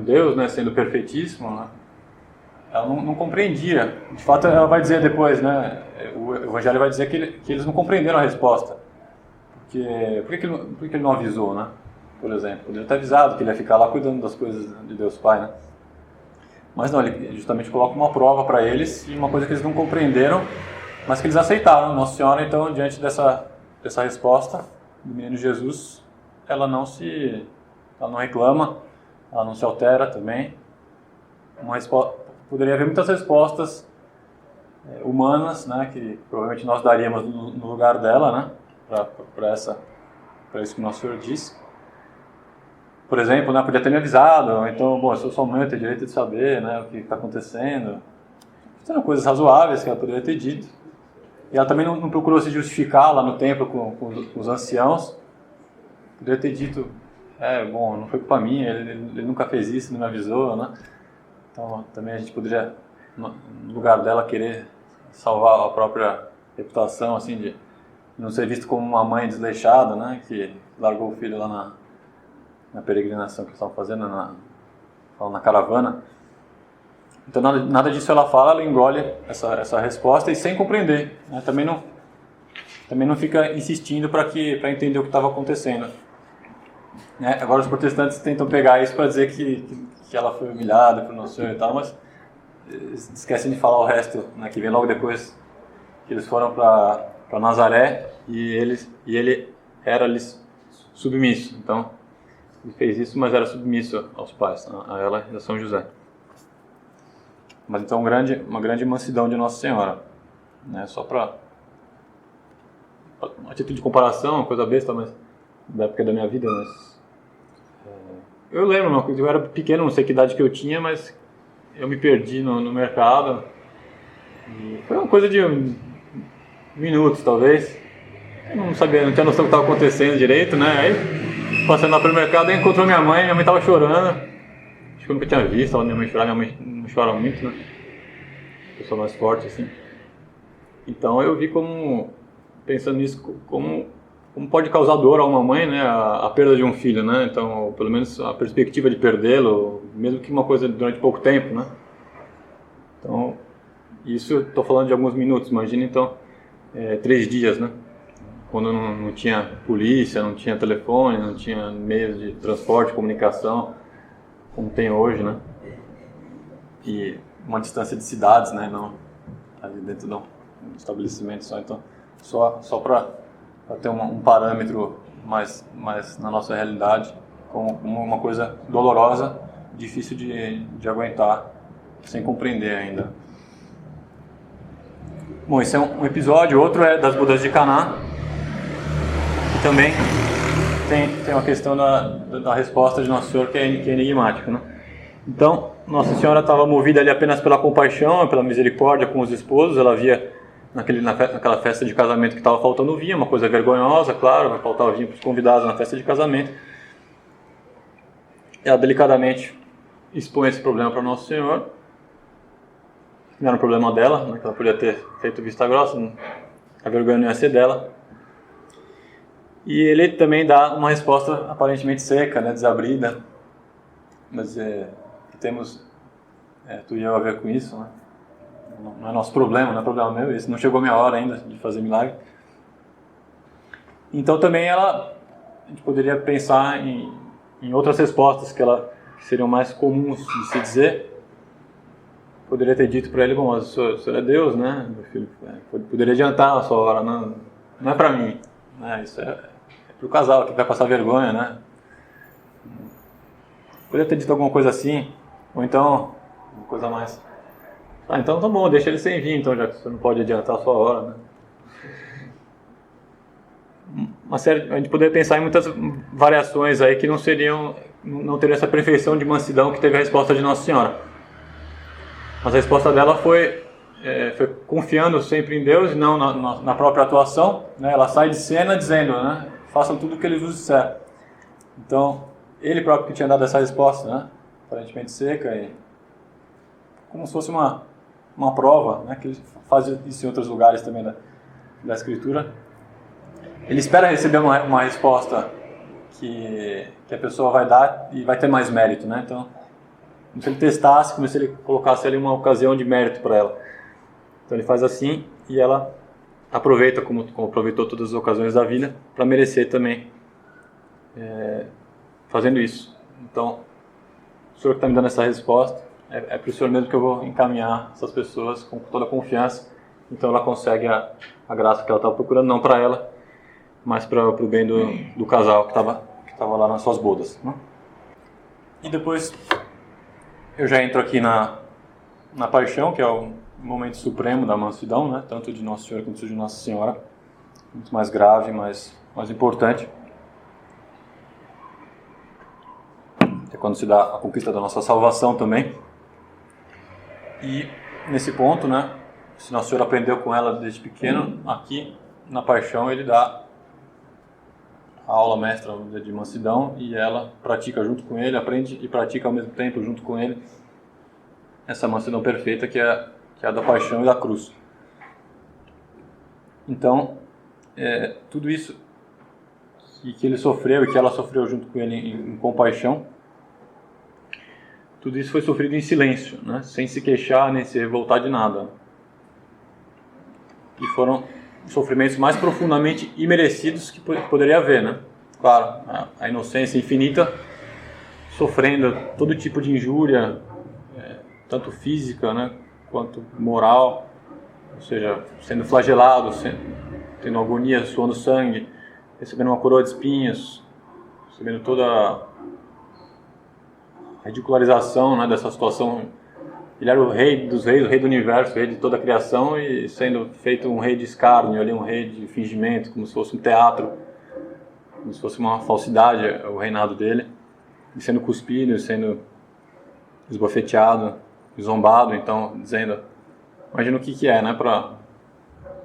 Deus, né, sendo perfeitíssimo, né, ela não compreendia. De fato, ela vai dizer depois, né, o Evangelho vai dizer que eles não compreenderam a resposta. Por que ele não avisou, né? Por exemplo, poderia ter avisado que ele ia ficar lá cuidando das coisas de Deus Pai, né? Mas não, ele justamente coloca uma prova para eles, e uma coisa que eles não compreenderam, mas que eles aceitaram. Nossa Senhora, então, diante dessa resposta do menino Jesus, ela não reclama, ela não se altera também. Poderia haver muitas respostas humanas, né, que provavelmente nós daríamos no lugar dela, né, para isso que o Nosso Senhor disse. Por exemplo, né, podia ter me avisado, então, bom, eu sou sua mãe, eu tenho direito de saber, né, o que está acontecendo. São coisas razoáveis que ela poderia ter dito. E ela também não procurou se justificar lá no templo com os anciãos. Poderia ter dito, bom, não foi culpa minha, ele nunca fez isso, não me avisou, né. Então, também a gente poderia, no lugar dela, querer salvar a própria reputação, assim, de não ser visto como uma mãe desleixada, né, que largou o filho lá na peregrinação que eles estavam fazendo, na caravana. Então nada disso ela fala, ela engole essa resposta e sem compreender, né? Também não fica insistindo para entender o que estava acontecendo, né? Agora os protestantes tentam pegar isso para dizer que ela foi humilhada por Nosso Senhor e tal, mas esquecem de falar o resto, né? Que vem logo depois, que eles foram para Nazaré e ele era-lhes submisso. Então ele fez isso, mas era submisso aos pais, a ela e a São José. Mas então uma grande mansidão de Nossa Senhora, né? Só para a título de comparação, uma coisa besta, mas da época da minha vida, mas eu lembro, eu era pequeno, não sei que idade que eu tinha, mas eu me perdi no mercado e foi uma coisa de minutos, talvez. Eu não tinha noção do que estava acontecendo direito, né? Aí, passando lá pelo mercado, eu encontrou minha mãe estava chorando. Acho que eu nunca tinha visto a minha mãe chorar, minha mãe não chora muito, né? Pessoa mais forte, assim. Então eu vi pensando nisso, como pode causar dor a uma mãe, né? A perda de um filho, né? Então, pelo menos a perspectiva de perdê-lo, mesmo que uma coisa durante pouco tempo, né? Então, isso eu estou falando de alguns minutos, imagina então 3 dias, né? Quando não tinha polícia, não tinha telefone, não tinha meios de transporte, comunicação, como tem hoje, né? E uma distância de cidades, né? Não ali dentro de um estabelecimento só. Então, só para ter um parâmetro mais na nossa realidade, como uma coisa dolorosa, difícil de aguentar, sem compreender ainda. Bom, esse é um episódio. Outro é das bodas de Caná, que também tem uma questão da resposta de Nosso Senhor que é enigmática, né? Então, Nossa Senhora estava movida ali apenas pela compaixão, pela misericórdia com os esposos. Ela via naquela festa de casamento que estava faltando vinho, uma coisa vergonhosa, claro, vai faltar o vinho para os convidados na festa de casamento. Ela delicadamente expõe esse problema para Nosso Senhor. Não era um problema dela, né, que ela podia ter feito vista grossa, a vergonha não ia ser dela. E ele também dá uma resposta aparentemente seca, né, desabrida, mas temos tu e eu a ver com isso, né? Não é nosso problema, não é problema meu, isso não chegou a minha hora ainda de fazer milagre. Então também a gente poderia pensar em outras respostas que seriam mais comuns de se dizer. Poderia ter dito para ele, bom, mas o senhor é Deus, né, meu filho? Poderia adiantar a sua hora, não é para mim, né? Isso é para o casal que vai passar vergonha, né? Poderia ter dito alguma coisa assim, ou então uma coisa mais... então tá bom, deixa ele sem vir, então, já que você não pode adiantar a sua hora, né? A gente poderia pensar em muitas variações aí que não teriam essa perfeição de mansidão que teve a resposta de Nossa Senhora. Mas a resposta dela foi confiando sempre em Deus e não na própria atuação, né? Ela sai de cena dizendo, né? Façam tudo o que Ele vos disser. Então, Ele próprio que tinha dado essa resposta, né? Aparentemente seca e como se fosse uma prova, né? Que Ele faz isso em outros lugares também da Escritura. Ele espera receber uma resposta que a pessoa vai dar e vai ter mais mérito, né? Então, como se ele testasse, como se ele colocasse ali uma ocasião de mérito para ela. Então ele faz assim e ela aproveita, como aproveitou todas as ocasiões da vida, para merecer também fazendo isso. Então, o Senhor que está me dando essa resposta, é para o Senhor mesmo que eu vou encaminhar essas pessoas com toda a confiança. Então ela consegue a graça que ela estava procurando, não para ela, mas para o bem do casal que estava lá nas suas bodas, né? E depois eu já entro aqui na paixão, que é o momento supremo da mansidão, né? Tanto de Nosso Senhor quanto de Nossa Senhora. Muito mais grave, mais importante. É quando se dá a conquista da nossa salvação também. E nesse ponto, né? Se Nosso Senhor aprendeu com ela desde pequeno, aqui na paixão ele dá a aula mestra de mansidão e ela pratica junto com ele, aprende e pratica ao mesmo tempo junto com ele essa mansidão perfeita que é a da paixão e da cruz. Então, tudo isso que ele sofreu e que ela sofreu junto com ele em compaixão tudo isso foi sofrido em silêncio, né? Sem se queixar nem se revoltar de nada. E foram os sofrimentos mais profundamente imerecidos que poderia haver, né? Claro, a inocência infinita, sofrendo todo tipo de injúria, tanto física, né, quanto moral, ou seja, sendo flagelado, tendo agonia, suando sangue, recebendo uma coroa de espinhos, recebendo toda a ridicularização, né, dessa situação. Ele era o rei dos reis, o rei do universo, o rei de toda a criação, e sendo feito um rei de escárnio, ali, um rei de fingimento, como se fosse um teatro, como se fosse uma falsidade o reinado dele, e sendo cuspido, sendo esbofeteado, zombado, então dizendo, imagina o que é, né, para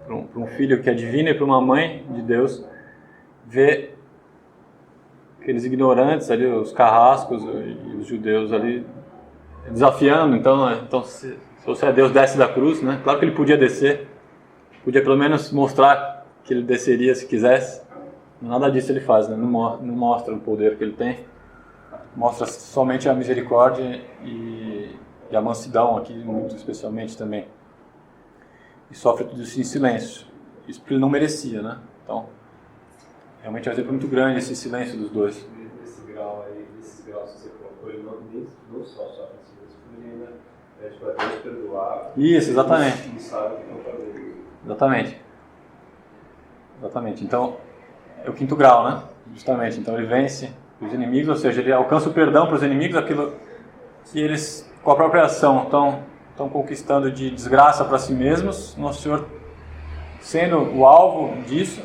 um filho que é divino e para uma mãe de Deus ver aqueles ignorantes ali, os carrascos e os judeus ali desafiando. Então se você é Deus, desce da cruz, né? Claro que ele podia descer, podia pelo menos mostrar que ele desceria se quisesse. Nada disso ele faz, né? Não mostra o poder que ele tem, mostra somente a misericórdia e a mansidão aqui, muito especialmente também. E sofre tudo isso em silêncio. Isso porque ele não merecia, né? Então, realmente é um exemplo muito grande esse silêncio dos dois. Nesses graus que você colocou, ele não só sofre em silêncio, como ele ainda pede para Deus perdoar. Isso, exatamente. Não sabe o que estão fazendo. Exatamente. Então, é o quinto grau, né? Justamente. Então ele vence os inimigos, ou seja, ele alcança o perdão para os inimigos, aquilo que eles, com a própria ação, estão conquistando de desgraça para si mesmos. Nosso Senhor, sendo o alvo disso,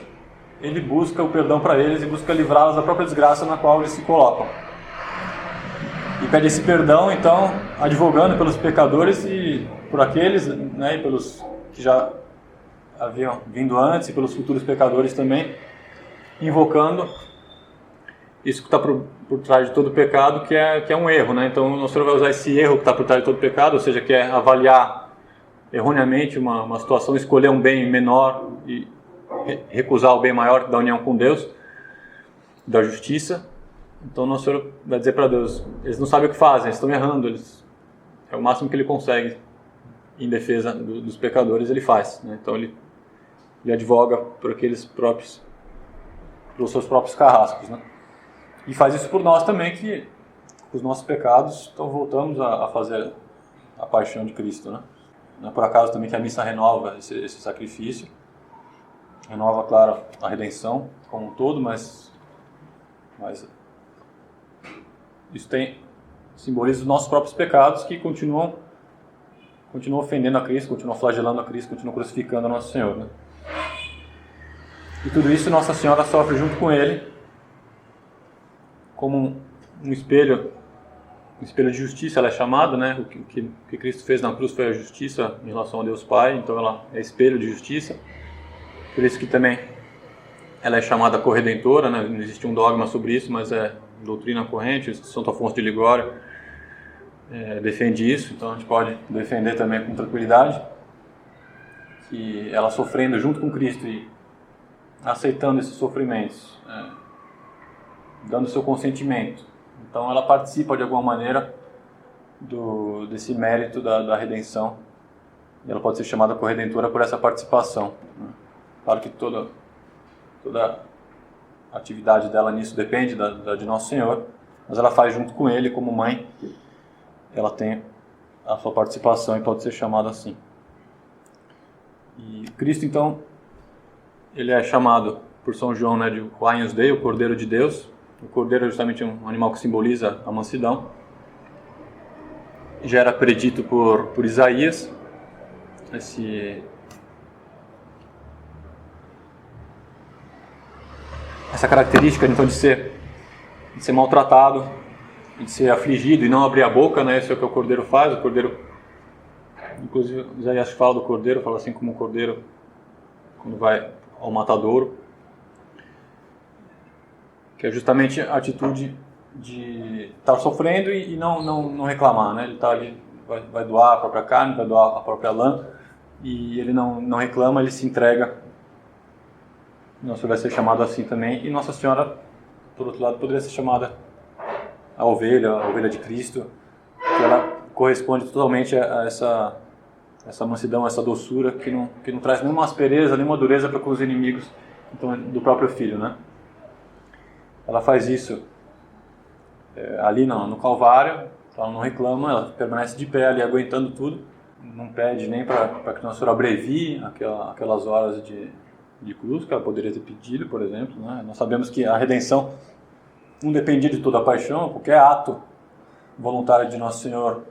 ele busca o perdão para eles e busca livrá-los da própria desgraça na qual eles se colocam. E pede esse perdão, então, advogando pelos pecadores e por aqueles, né, e pelos que já haviam vindo antes e pelos futuros pecadores também, invocando isso que está por trás de todo pecado, que é um erro, né? Então o Senhor vai usar esse erro que está por trás de todo pecado, ou seja, que é avaliar erroneamente uma situação, escolher um bem menor e recusar o bem maior da união com Deus, da justiça. Então o Senhor vai dizer para Deus, eles não sabem o que fazem, eles estão errando, é o máximo que ele consegue em defesa dos pecadores, ele faz, né? Então ele advoga por aqueles próprios, pelos seus próprios carrascos, né? E faz isso por nós também, que os nossos pecados, então voltamos a fazer a paixão de Cristo, né? Não é por acaso também que a missa renova esse sacrifício, renova, claro, a redenção como um todo, mas isso simboliza os nossos próprios pecados que continuam ofendendo a Cristo, continuam flagelando a Cristo, continuam crucificando a Nosso Senhor, né? E tudo isso Nossa Senhora sofre junto com Ele, como um espelho de justiça, ela é chamada, né? O que Cristo fez na cruz foi a justiça em relação a Deus Pai, então ela é espelho de justiça. Por isso que também ela é chamada corredentora, né? Não existe um dogma sobre isso, mas é doutrina corrente. Santo Afonso de Ligório defende isso, então a gente pode defender também com tranquilidade que ela sofrendo junto com Cristo e aceitando esses sofrimentos, dando seu consentimento, então ela participa de alguma maneira desse mérito da redenção, e ela pode ser chamada corredentora por essa participação, né? Claro que toda a atividade dela nisso depende de Nosso Senhor, mas ela faz junto com Ele, como mãe, ela tem a sua participação e pode ser chamada assim. E Cristo, então, ele é chamado por São João, né, de o Agnus Dei, o Cordeiro de Deus. O cordeiro é justamente um animal que simboliza a mansidão. Já era predito por Isaías, essa característica, então, de ser maltratado, de ser afligido e não abrir a boca, né? Isso é o que o cordeiro faz. O cordeiro, inclusive, Isaías fala do cordeiro, fala assim como o cordeiro quando vai ao matadouro, que é justamente a atitude de estar sofrendo e não reclamar, né? Ele está ali, vai doar a própria carne, vai doar a própria lã, e ele não reclama, ele se entrega. Nossa Senhora vai ser chamado assim também, e Nossa Senhora, por outro lado, poderia ser chamada a ovelha de Cristo, que ela corresponde totalmente a essa mansidão, essa doçura que não traz nenhuma aspereza, nenhuma dureza para com os inimigos então, do próprio filho, né? Ela faz isso ali no Calvário, ela não reclama, ela permanece de pé ali aguentando tudo, não pede nem para que Nossa Senhora abrevie aquelas horas de cruz que ela poderia ter pedido, por exemplo, né? Nós sabemos que a redenção não dependia de toda a paixão, qualquer ato voluntário de Nosso Senhor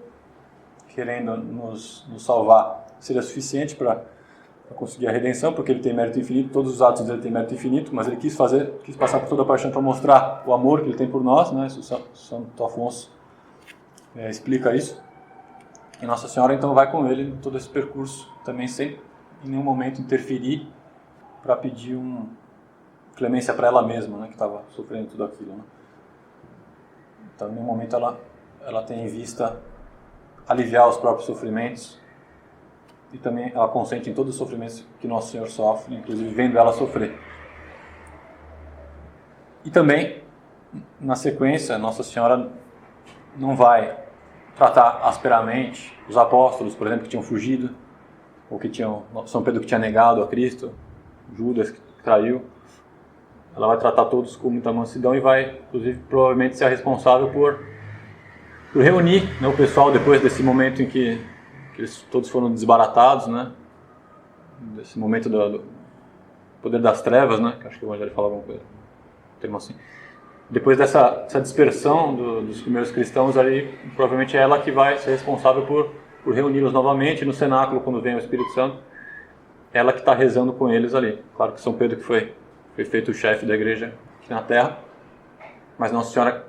querendo nos salvar seria suficiente para conseguir a redenção, porque ele tem mérito infinito, todos os atos dele têm mérito infinito, mas ele quis passar por toda a paixão para mostrar o amor que ele tem por nós, né? Santo Afonso explica isso. E Nossa Senhora então vai com ele em todo esse percurso, também sem em nenhum momento interferir para pedir clemência para ela mesma, né? Que estava sofrendo tudo aquilo, né? Então, em nenhum momento ela tem em vista aliviar os próprios sofrimentos, e também ela consente em todos os sofrimentos que Nosso Senhor sofre, inclusive vendo ela sofrer. E também, na sequência, Nossa Senhora não vai tratar asperamente os apóstolos, por exemplo, que tinham fugido, ou que São Pedro que tinha negado a Cristo, Judas que traiu. Ela vai tratar todos com muita mansidão e vai, inclusive, provavelmente ser a responsável por reunir, né, o pessoal depois desse momento em que eles todos foram desbaratados, né? Desse momento do poder das trevas, né? Que acho que o Evangelho fala alguma coisa, termo assim. Depois dessa dispersão dos primeiros cristãos, ali, provavelmente é ela que vai ser responsável por reuni-los novamente no cenáculo quando vem o Espírito Santo. Ela que está rezando com eles ali. Claro que São Pedro que foi feito o chefe da igreja aqui na Terra, mas Nossa Senhora,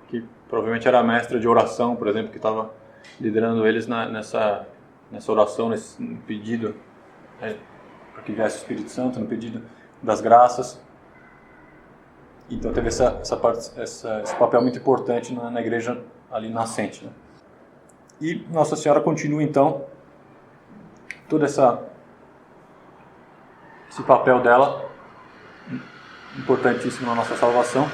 que provavelmente era a mestra de oração, por exemplo, que estava liderando eles nessa oração, nesse pedido para que viesse o Espírito Santo, no pedido das graças. Então teve esse papel muito importante na igreja ali nascente, né? E Nossa Senhora continua então todo esse papel dela, importantíssimo na nossa salvação,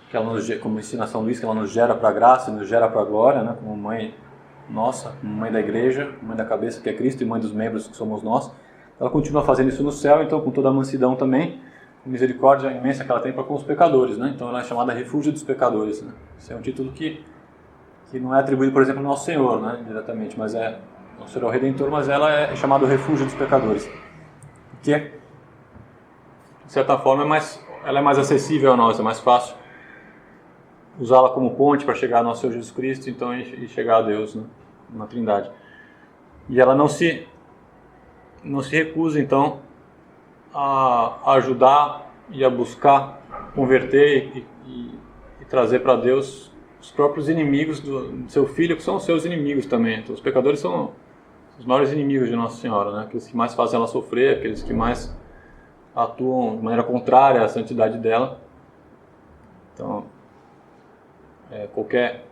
que ela como ensina São Luís, que ela nos gera para a graça, nos gera para a glória, né? Como mãe nossa, como mãe da igreja, mãe da cabeça que é Cristo e mãe dos membros que somos nós. Ela continua fazendo isso no céu, então com toda a mansidão também, com misericórdia imensa que ela tem para com os pecadores, né? Então ela é chamada refúgio dos pecadores, né? Esse é um título que não é atribuído, por exemplo, ao Nosso Senhor, né? Diretamente, mas Nosso Senhor é o Redentor, mas ela é chamada refúgio dos pecadores, porque de certa forma ela é mais acessível a nós, é mais fácil usá-la como ponte para chegar ao nosso Senhor Jesus Cristo, então, e chegar a Deus, né, na Trindade. E ela não se recusa, então, a ajudar e a buscar converter e trazer para Deus os próprios inimigos do seu Filho, que são os seus inimigos também. Então, os pecadores são os maiores inimigos de Nossa Senhora, né? Aqueles que mais fazem ela sofrer, aqueles que mais atuam de maneira contrária à santidade dela. Então, qualquer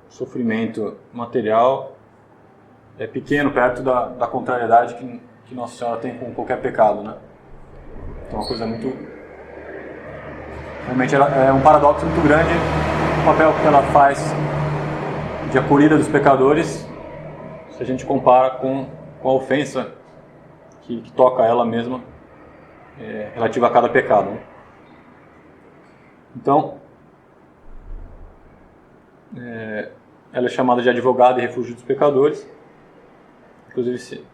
sofrimento material é pequeno perto da contrariedade que Nossa Senhora tem com qualquer pecado, né? Então, uma coisa muito... Realmente é um paradoxo muito grande o papel que ela faz de acolhida dos pecadores, se a gente compara com a ofensa que toca ela mesma relativa a cada pecado, né? Então, ela é chamada de advogada e refúgio dos pecadores. Inclusive,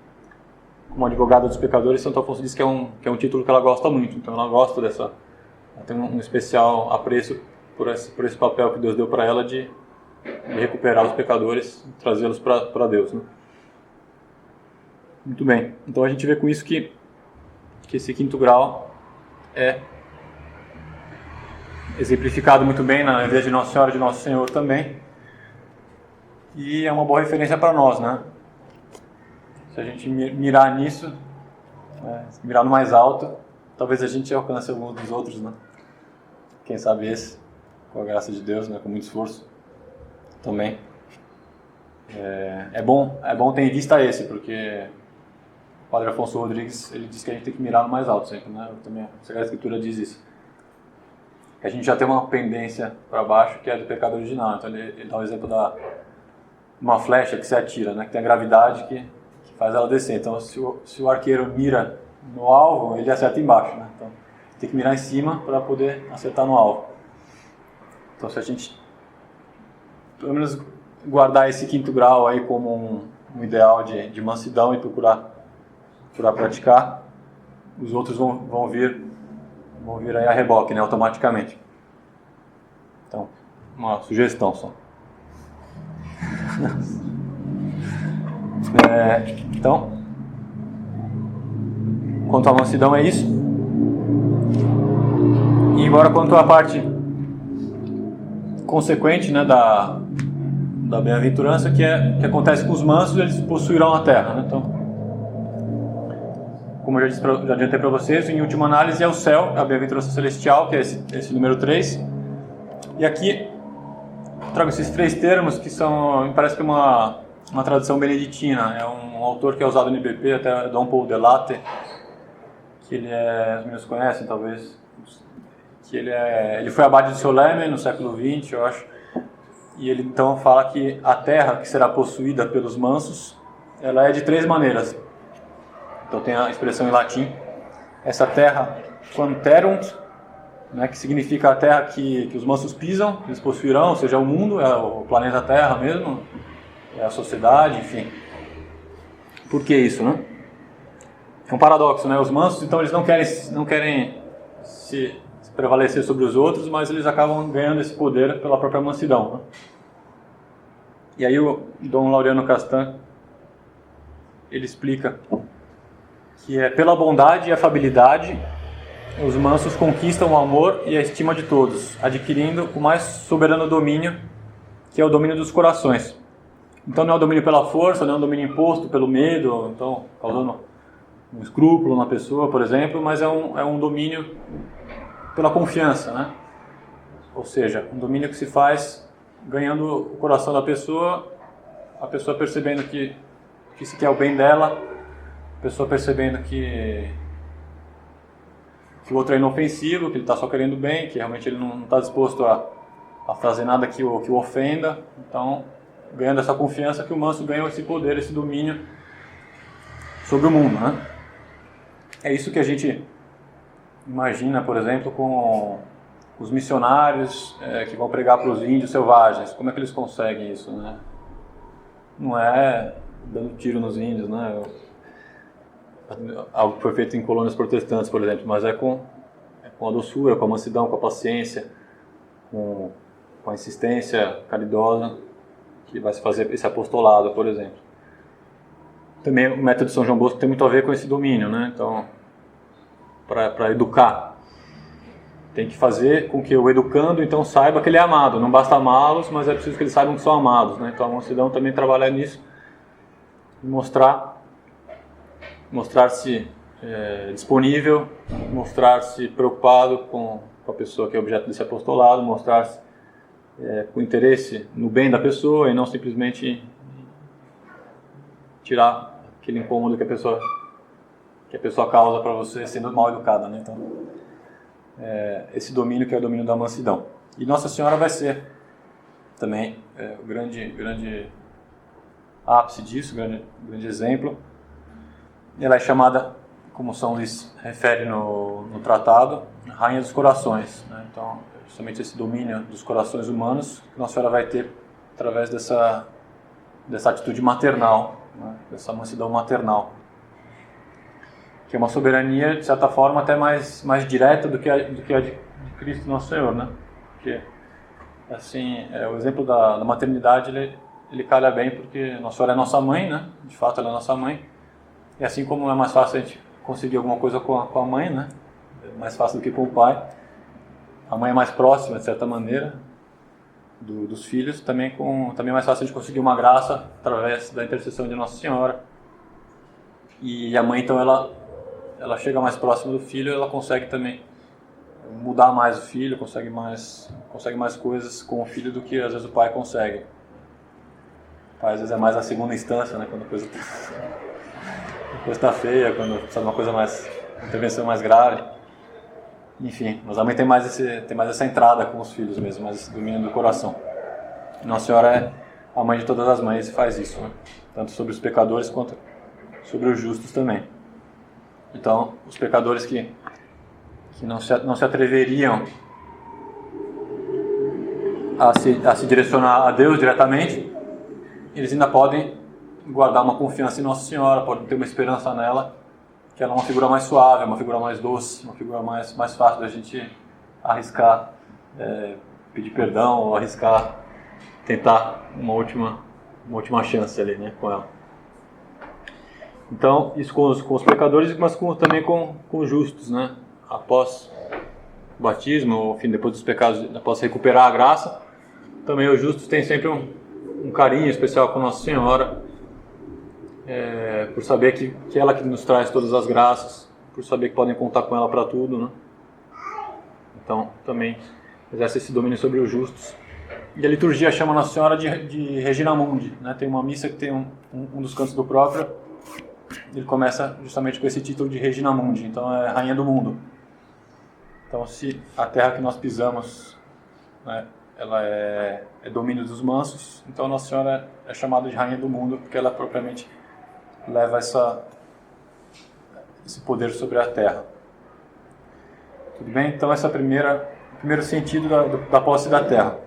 como advogada dos pecadores, Santo Afonso diz que é um título que ela gosta muito. Então ela gosta ela tem um especial apreço por esse papel que Deus deu para ela de recuperar os pecadores e trazê-los para Deus, né? Muito bem. Então a gente vê com isso que esse quinto grau é exemplificado muito bem na vida de Nossa Senhora e de Nosso Senhor também. E é uma boa referência para nós, né? Se a gente mirar nisso, mirar no mais alto, talvez a gente alcance alguns dos outros, né? Quem sabe esse, com a graça de Deus, né? Com muito esforço também. É bom ter em vista esse, porque o Padre Afonso Rodrigues, ele diz que a gente tem que mirar no mais alto sempre, né? Também, a Sagrada Escritura diz isso. que a gente já tem uma pendência para baixo que é do pecado original. Então ele dá o exemplo da uma flecha que se atira, né, que tem a gravidade que faz ela descer. Então se o arqueiro mira no alvo, ele acerta embaixo, né? Então tem que mirar em cima para poder acertar no alvo. Então se a gente pelo menos guardar esse 5º grau aí como um ideal de mansidão e procurar praticar, os outros vão vir aí a reboque, né, automaticamente. Então, uma sugestão só. Então, quanto à mansidão é isso. E agora quanto à parte consequente, né, da bem-aventurança, que acontece com os mansos, eles possuirão a terra, né? Então, como eu já adiantei para vocês, em última análise é o céu, a bem-aventurança celestial, que é esse número 3. E aqui trago esses 3 termos que são, me parece que é uma tradução beneditina. É um autor que é usado no IBP, até Dom Paul Delate, que os meninos conhecem talvez, que ele foi abade de Solesmes no século XX, eu acho, e ele então fala que a terra que será possuída pelos mansos, ela é de 3 maneiras. Então tem a expressão em latim, essa terra quanterunt, né, que significa a terra que os mansos pisam, eles possuirão, ou seja, o mundo, é o planeta Terra mesmo, é a sociedade, enfim. Por que isso, né? É um paradoxo, né? Os mansos, então, eles não querem se prevalecer sobre os outros, mas eles acabam ganhando esse poder pela própria mansidão, né? E aí o Dom Laureano Castan, ele explica que é pela bondade e afabilidade os mansos conquistam o amor e a estima de todos, adquirindo o mais soberano domínio, que é o domínio dos corações. Então não é o domínio pela força, não é o domínio imposto pelo medo, então causando um escrúpulo na pessoa, por exemplo, mas é um domínio pela confiança, né? Ou seja, um domínio que se faz ganhando o coração da pessoa, a pessoa percebendo que se quer o bem dela, a pessoa percebendo que o outro é inofensivo, que ele está só querendo o bem, que realmente ele não está disposto a fazer nada que o ofenda. Então, ganhando essa confiança, que o manso ganha esse poder, esse domínio sobre o mundo, né? É isso que a gente imagina, por exemplo, com os missionários que vão pregar para os índios selvagens. Como é que eles conseguem isso, né? Não é dando tiro nos índios, né? Algo que foi feito em colônias protestantes, por exemplo, mas é com a doçura, com a mansidão, com a paciência, com a insistência caridosa que vai se fazer esse apostolado, por exemplo. Também o método de São João Bosco tem muito a ver com esse domínio, né? Então, para educar, tem que fazer com que o educando então saiba que ele é amado. Não basta amá-los, mas é preciso que eles saibam que são amados, né? Então a mansidão também trabalha nisso, mostrar-se disponível, mostrar-se preocupado com a pessoa que é objeto desse apostolado, mostrar-se com interesse no bem da pessoa e não simplesmente tirar aquele incômodo que a pessoa causa para você sendo mal educada, né? Então, esse domínio que é o domínio da mansidão. E Nossa Senhora vai ser também o grande ápice disso, grande exemplo. Ela é chamada, como São Luís refere no tratado, Rainha dos Corações, né? Então, justamente esse domínio dos corações humanos que Nossa Senhora vai ter através dessa atitude maternal, né? Dessa mansidão maternal, que é uma soberania, de certa forma, até mais direta do que a de Cristo Nosso Senhor, né? Porque, assim, o exemplo da maternidade, ele calha bem, porque Nossa Senhora é nossa mãe, né? De fato, ela é nossa mãe. E assim como é mais fácil a gente conseguir alguma coisa com a mãe, né? É mais fácil do que com o pai. A mãe é mais próxima, de certa maneira, dos filhos. Também é mais fácil a gente conseguir uma graça através da intercessão de Nossa Senhora. E a mãe, então, ela chega mais próxima do filho, ela consegue também mudar mais o filho, consegue mais coisas com o filho do que às vezes o pai consegue. O pai às vezes é mais a segunda instância, né? Quando a coisa está feia, quando precisa de uma intervenção mais grave. enfim, mas a mãe tem mais essa entrada com os filhos mesmo, mais esse domínio do coração. Nossa Senhora é a mãe de todas as mães e faz isso, né? Tanto sobre os pecadores quanto sobre os justos também. Então, os pecadores que não se atreveriam a se direcionar a Deus diretamente, eles ainda podem guardar uma confiança em Nossa Senhora, podem ter uma esperança nela, que ela é uma figura mais suave, uma figura mais doce, uma figura mais fácil da gente arriscar pedir perdão ou arriscar tentar uma última chance ali, né, com ela. Então, isso com os pecadores, mas também com os justos, né? Após o batismo, enfim, depois dos pecados, após recuperar a graça, também os justos têm sempre um carinho especial com Nossa Senhora, por saber que ela que nos traz todas as graças, por saber que podem contar com ela para tudo, né? Então, também exerce esse domínio sobre os justos. E a liturgia chama Nossa Senhora de Regina Mundi, né? Tem uma missa que tem um dos cantos do próprio, ele começa justamente com esse título de Regina Mundi, então é Rainha do Mundo. Então, se a terra que nós pisamos, né, ela é domínio dos mansos, então Nossa Senhora é chamada de Rainha do Mundo, porque ela propriamente leva esse poder sobre a terra. Tudo bem? Então, esse é o primeiro sentido da posse da terra.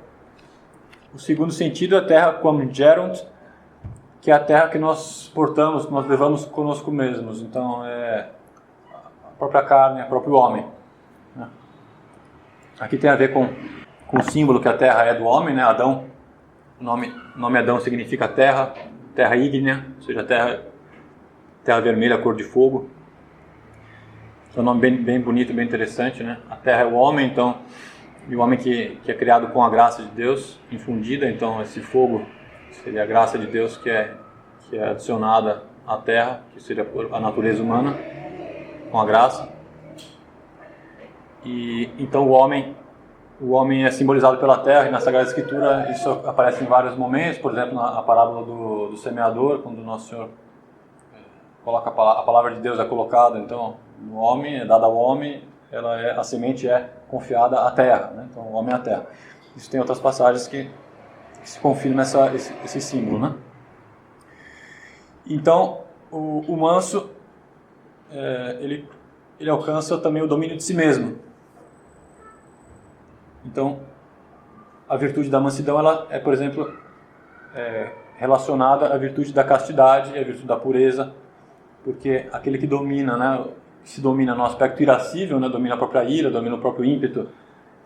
O segundo sentido é a terra quam gerunt, que é a terra que nós portamos, que nós levamos conosco mesmos. Então, é a própria carne, o próprio homem. Né? Aqui tem a ver com o símbolo que a terra é do homem, né? Adão. O nome Adão significa terra ígnea, ou seja, terra vermelha, cor de fogo. É um nome bem bonito, bem interessante, né? A terra é o homem, então, e o homem que é criado com a graça de Deus infundida, então esse fogo seria a graça de Deus que é adicionada à terra, que seria a natureza humana, com a graça. E então o homem é simbolizado pela terra, e na Sagrada Escritura isso aparece em vários momentos, por exemplo, na parábola do semeador, quando o Nosso Senhor coloca a palavra de Deus é colocada, então o homem é dada ao homem, a semente é confiada à terra, né? Então o homem é a terra. Isso tem outras passagens que se confirma esse símbolo, né? Então o manso ele alcança também o domínio de si mesmo. Então a virtude da mansidão ela é, por exemplo, relacionada à virtude da castidade e à virtude da pureza, porque aquele que domina, né, que se domina no aspecto irascível, né, domina a própria ira, domina o próprio ímpeto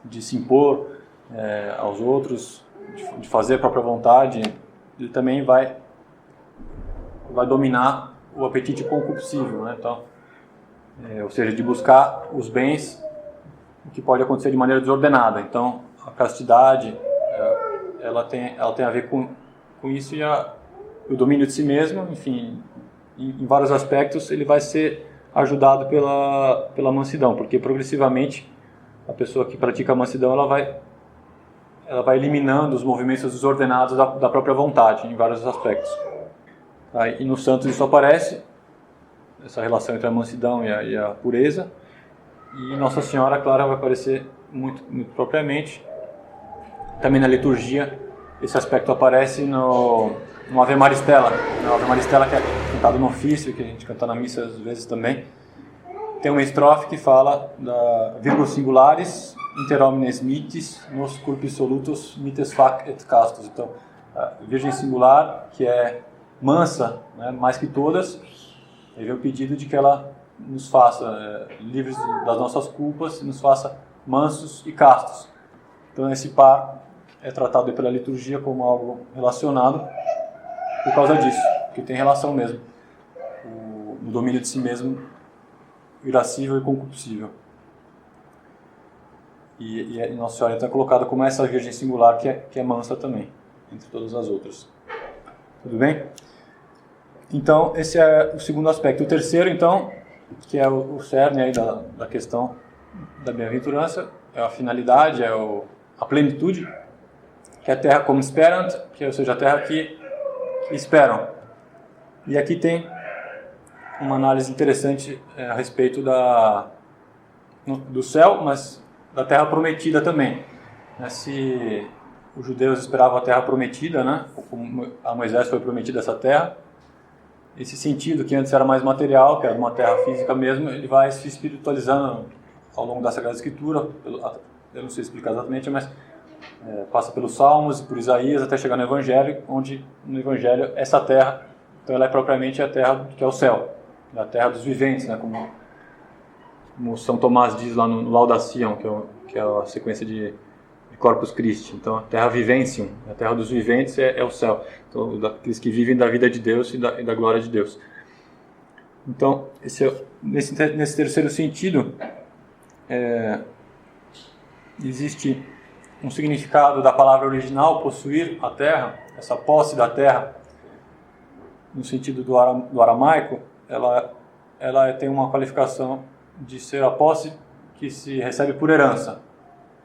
de se impor aos outros, de fazer a própria vontade, ele também vai dominar o apetite concupiscível, né? Então, ou seja, de buscar os bens, o que pode acontecer de maneira desordenada. Então, a castidade ela tem a ver com isso, e o domínio de si mesmo, enfim, em vários aspectos ele vai ser ajudado pela mansidão, porque progressivamente a pessoa que pratica a mansidão ela vai eliminando os movimentos desordenados da própria vontade em vários aspectos. E nos santos isso aparece, essa relação entre a mansidão e a pureza, e Nossa Senhora, claro, vai aparecer muito, muito propriamente. Também na liturgia esse aspecto aparece no Ave Maristela. No Ave Maristela, que é cantado no ofício, que a gente canta na missa às vezes também, tem uma estrofe que fala da Virgo singularis inter homines mitis nos culpis solutus mites fac et castus. Então, a Virgem singular, que é mansa, né, mais que todas, aí vem o pedido de que ela nos faça livres das nossas culpas, nos faça mansos e castos. Então esse par é tratado pela liturgia como algo relacionado por causa disso, que tem relação mesmo, o domínio de si mesmo, irascível e concupiscível. E Nossa Senhora está colocada como essa Virgem singular que é mansa também, entre todas as outras. Tudo bem? Então, esse é o segundo aspecto. O terceiro, então, que é o cerne aí da questão da bem-aventurança, é a finalidade, a plenitude, que é a terra como esperant, que é, ou seja, a terra que esperam. E aqui tem uma análise interessante a respeito do céu, mas da terra prometida também. Se os judeus esperavam a terra prometida, né? Como a Moisés foi prometida essa terra, esse sentido que antes era mais material, que era uma terra física mesmo, ele vai se espiritualizando ao longo da Sagrada Escritura. Eu não sei explicar exatamente, mas passa pelos Salmos e por Isaías até chegar no Evangelho, onde no Evangelho essa terra, então ela é propriamente a terra que é o céu, a terra dos viventes, né? Como São Tomás diz lá no Laudacion, que é a sequência de Corpus Christi. Então a terra viventium, a terra dos viventes é o céu, então daqueles que vivem da vida de Deus e da glória de Deus. Então nesse terceiro sentido existe um significado da palavra original, possuir a terra, essa posse da terra, no sentido do aramaico, ela tem uma qualificação de ser a posse que se recebe por herança.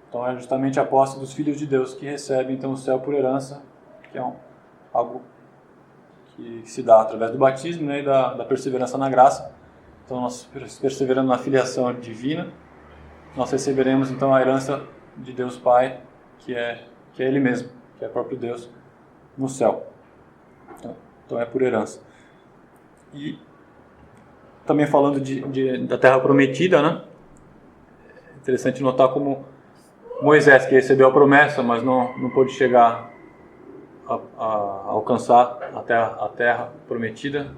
Então é justamente a posse dos filhos de Deus que recebem então o céu por herança, que é algo que se dá através do batismo, né, e da perseverança na graça. Então nós perseverando na filiação divina, nós receberemos então a herança de Deus Pai, que é Ele mesmo, que é o próprio Deus no céu. Então é por herança. E também falando da terra prometida, né? É interessante notar como Moisés, que recebeu a promessa, mas não pôde chegar a alcançar a terra prometida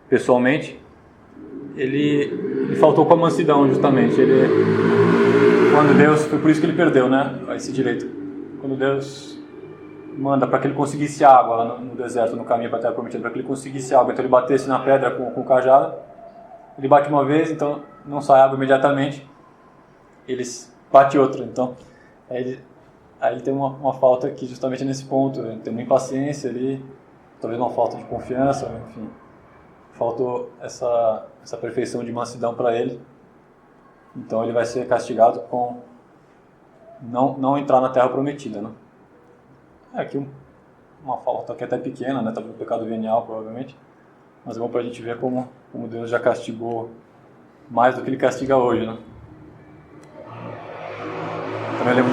pessoalmente, ele faltou com a mansidão, justamente. Quando Deus, foi por isso que ele perdeu, né, esse direito. Quando Deus manda para que ele conseguisse água lá no deserto, no caminho para a terra prometida, para que ele conseguisse água, então ele batesse na pedra com o cajado, ele bate uma vez, então não sai água imediatamente, ele bate outra. Então aí ele tem uma falta aqui justamente nesse ponto, ele tem uma impaciência ali, talvez uma falta de confiança, enfim, faltou essa perfeição de mansidão para ele. Então ele vai ser castigado com não entrar na terra prometida, né? Aqui uma falta que é até pequena, né? Talvez um pecado venial, provavelmente, mas é bom para a gente ver como Deus já castigou mais do que ele castiga hoje, né? Também eu lembro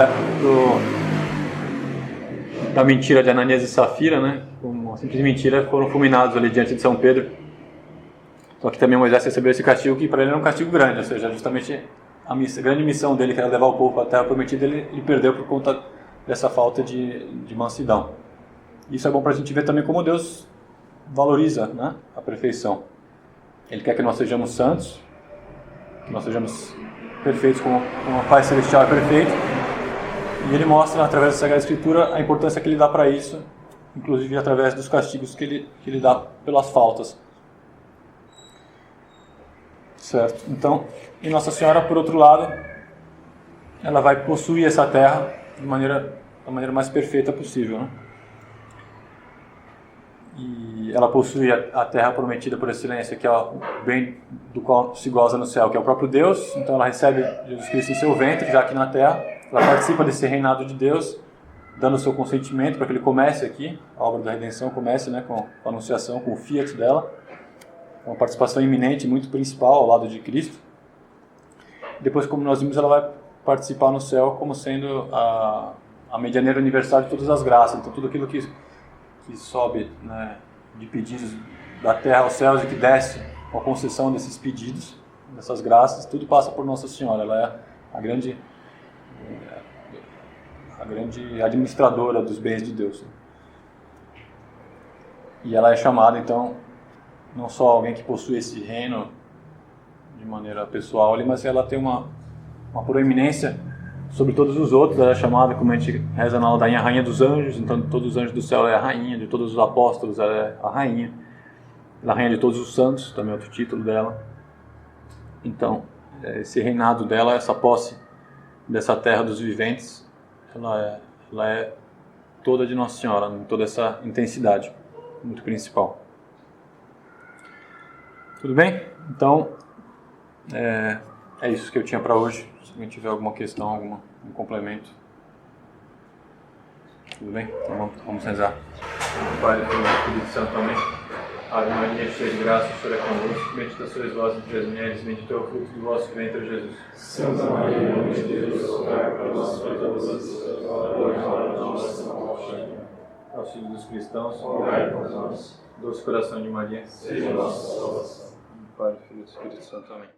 da mentira de Ananias e Safira, né? Uma simples mentira, foram fulminados ali diante de São Pedro. Só que também Moisés recebeu esse castigo, que para ele era um castigo grande, ou seja, justamente a grande missão dele, que era levar o povo para a terra prometida, ele perdeu por conta dessa falta de mansidão. Isso é bom para a gente ver também como Deus valoriza, né, a perfeição. Ele quer que nós sejamos santos, que nós sejamos perfeitos como o Pai Celestial é perfeito, e ele mostra através da Sagrada Escritura a importância que ele dá para isso, inclusive através dos castigos que ele dá pelas faltas. Certo? Então, e Nossa Senhora, por outro lado, ela vai possuir essa terra da maneira mais perfeita possível, né? E ela possui a terra prometida por excelência, que é o bem do qual se goza no céu, que é o próprio Deus. Então ela recebe Jesus Cristo em seu ventre, já aqui na terra. Ela participa desse reinado de Deus, dando o seu consentimento para que ele comece aqui, a obra da redenção comece, né, com a anunciação, com o fiat dela. Uma participação iminente, muito principal ao lado de Cristo. Depois, como nós vimos, ela vai participar no céu como sendo a medianeira universal de todas as graças. Então tudo aquilo que sobe, né, de pedidos da terra aos céus e que desce com a concessão desses pedidos, dessas graças, tudo passa por Nossa Senhora. Ela é a grande administradora dos bens de Deus. E ela é chamada, então, não só alguém que possui esse reino de maneira pessoal, mas ela tem uma proeminência sobre todos os outros. Ela é chamada, como a gente reza na ladainha, a rainha dos anjos. Então de todos os anjos do céu ela é a rainha, de todos os apóstolos ela é a rainha. Ela é a rainha de todos os santos, também é outro título dela. Então esse reinado dela, essa posse dessa terra dos viventes, ela é toda de Nossa Senhora, em toda essa intensidade muito principal. Tudo bem? Então é isso que eu tinha para hoje. Se alguém tiver alguma questão, algum complemento. Tudo bem? Então vamos rezar. Pai, do Filho e do Espírito Santo, amém. Ave Maria, cheia de graça, o Senhor é convosco. Bendita sois vós entre as mulheres, bendito é o fruto do vosso ventre, Jesus. Santa Maria, Mãe de Deus, rogai por nós, pecadores, agora e na hora de nossa morte. Auxílio dos cristãos, Rogai por nós. doce coração de Maria, Seja nossa salvação. Pai, Filho e Espírito Santo. Amém.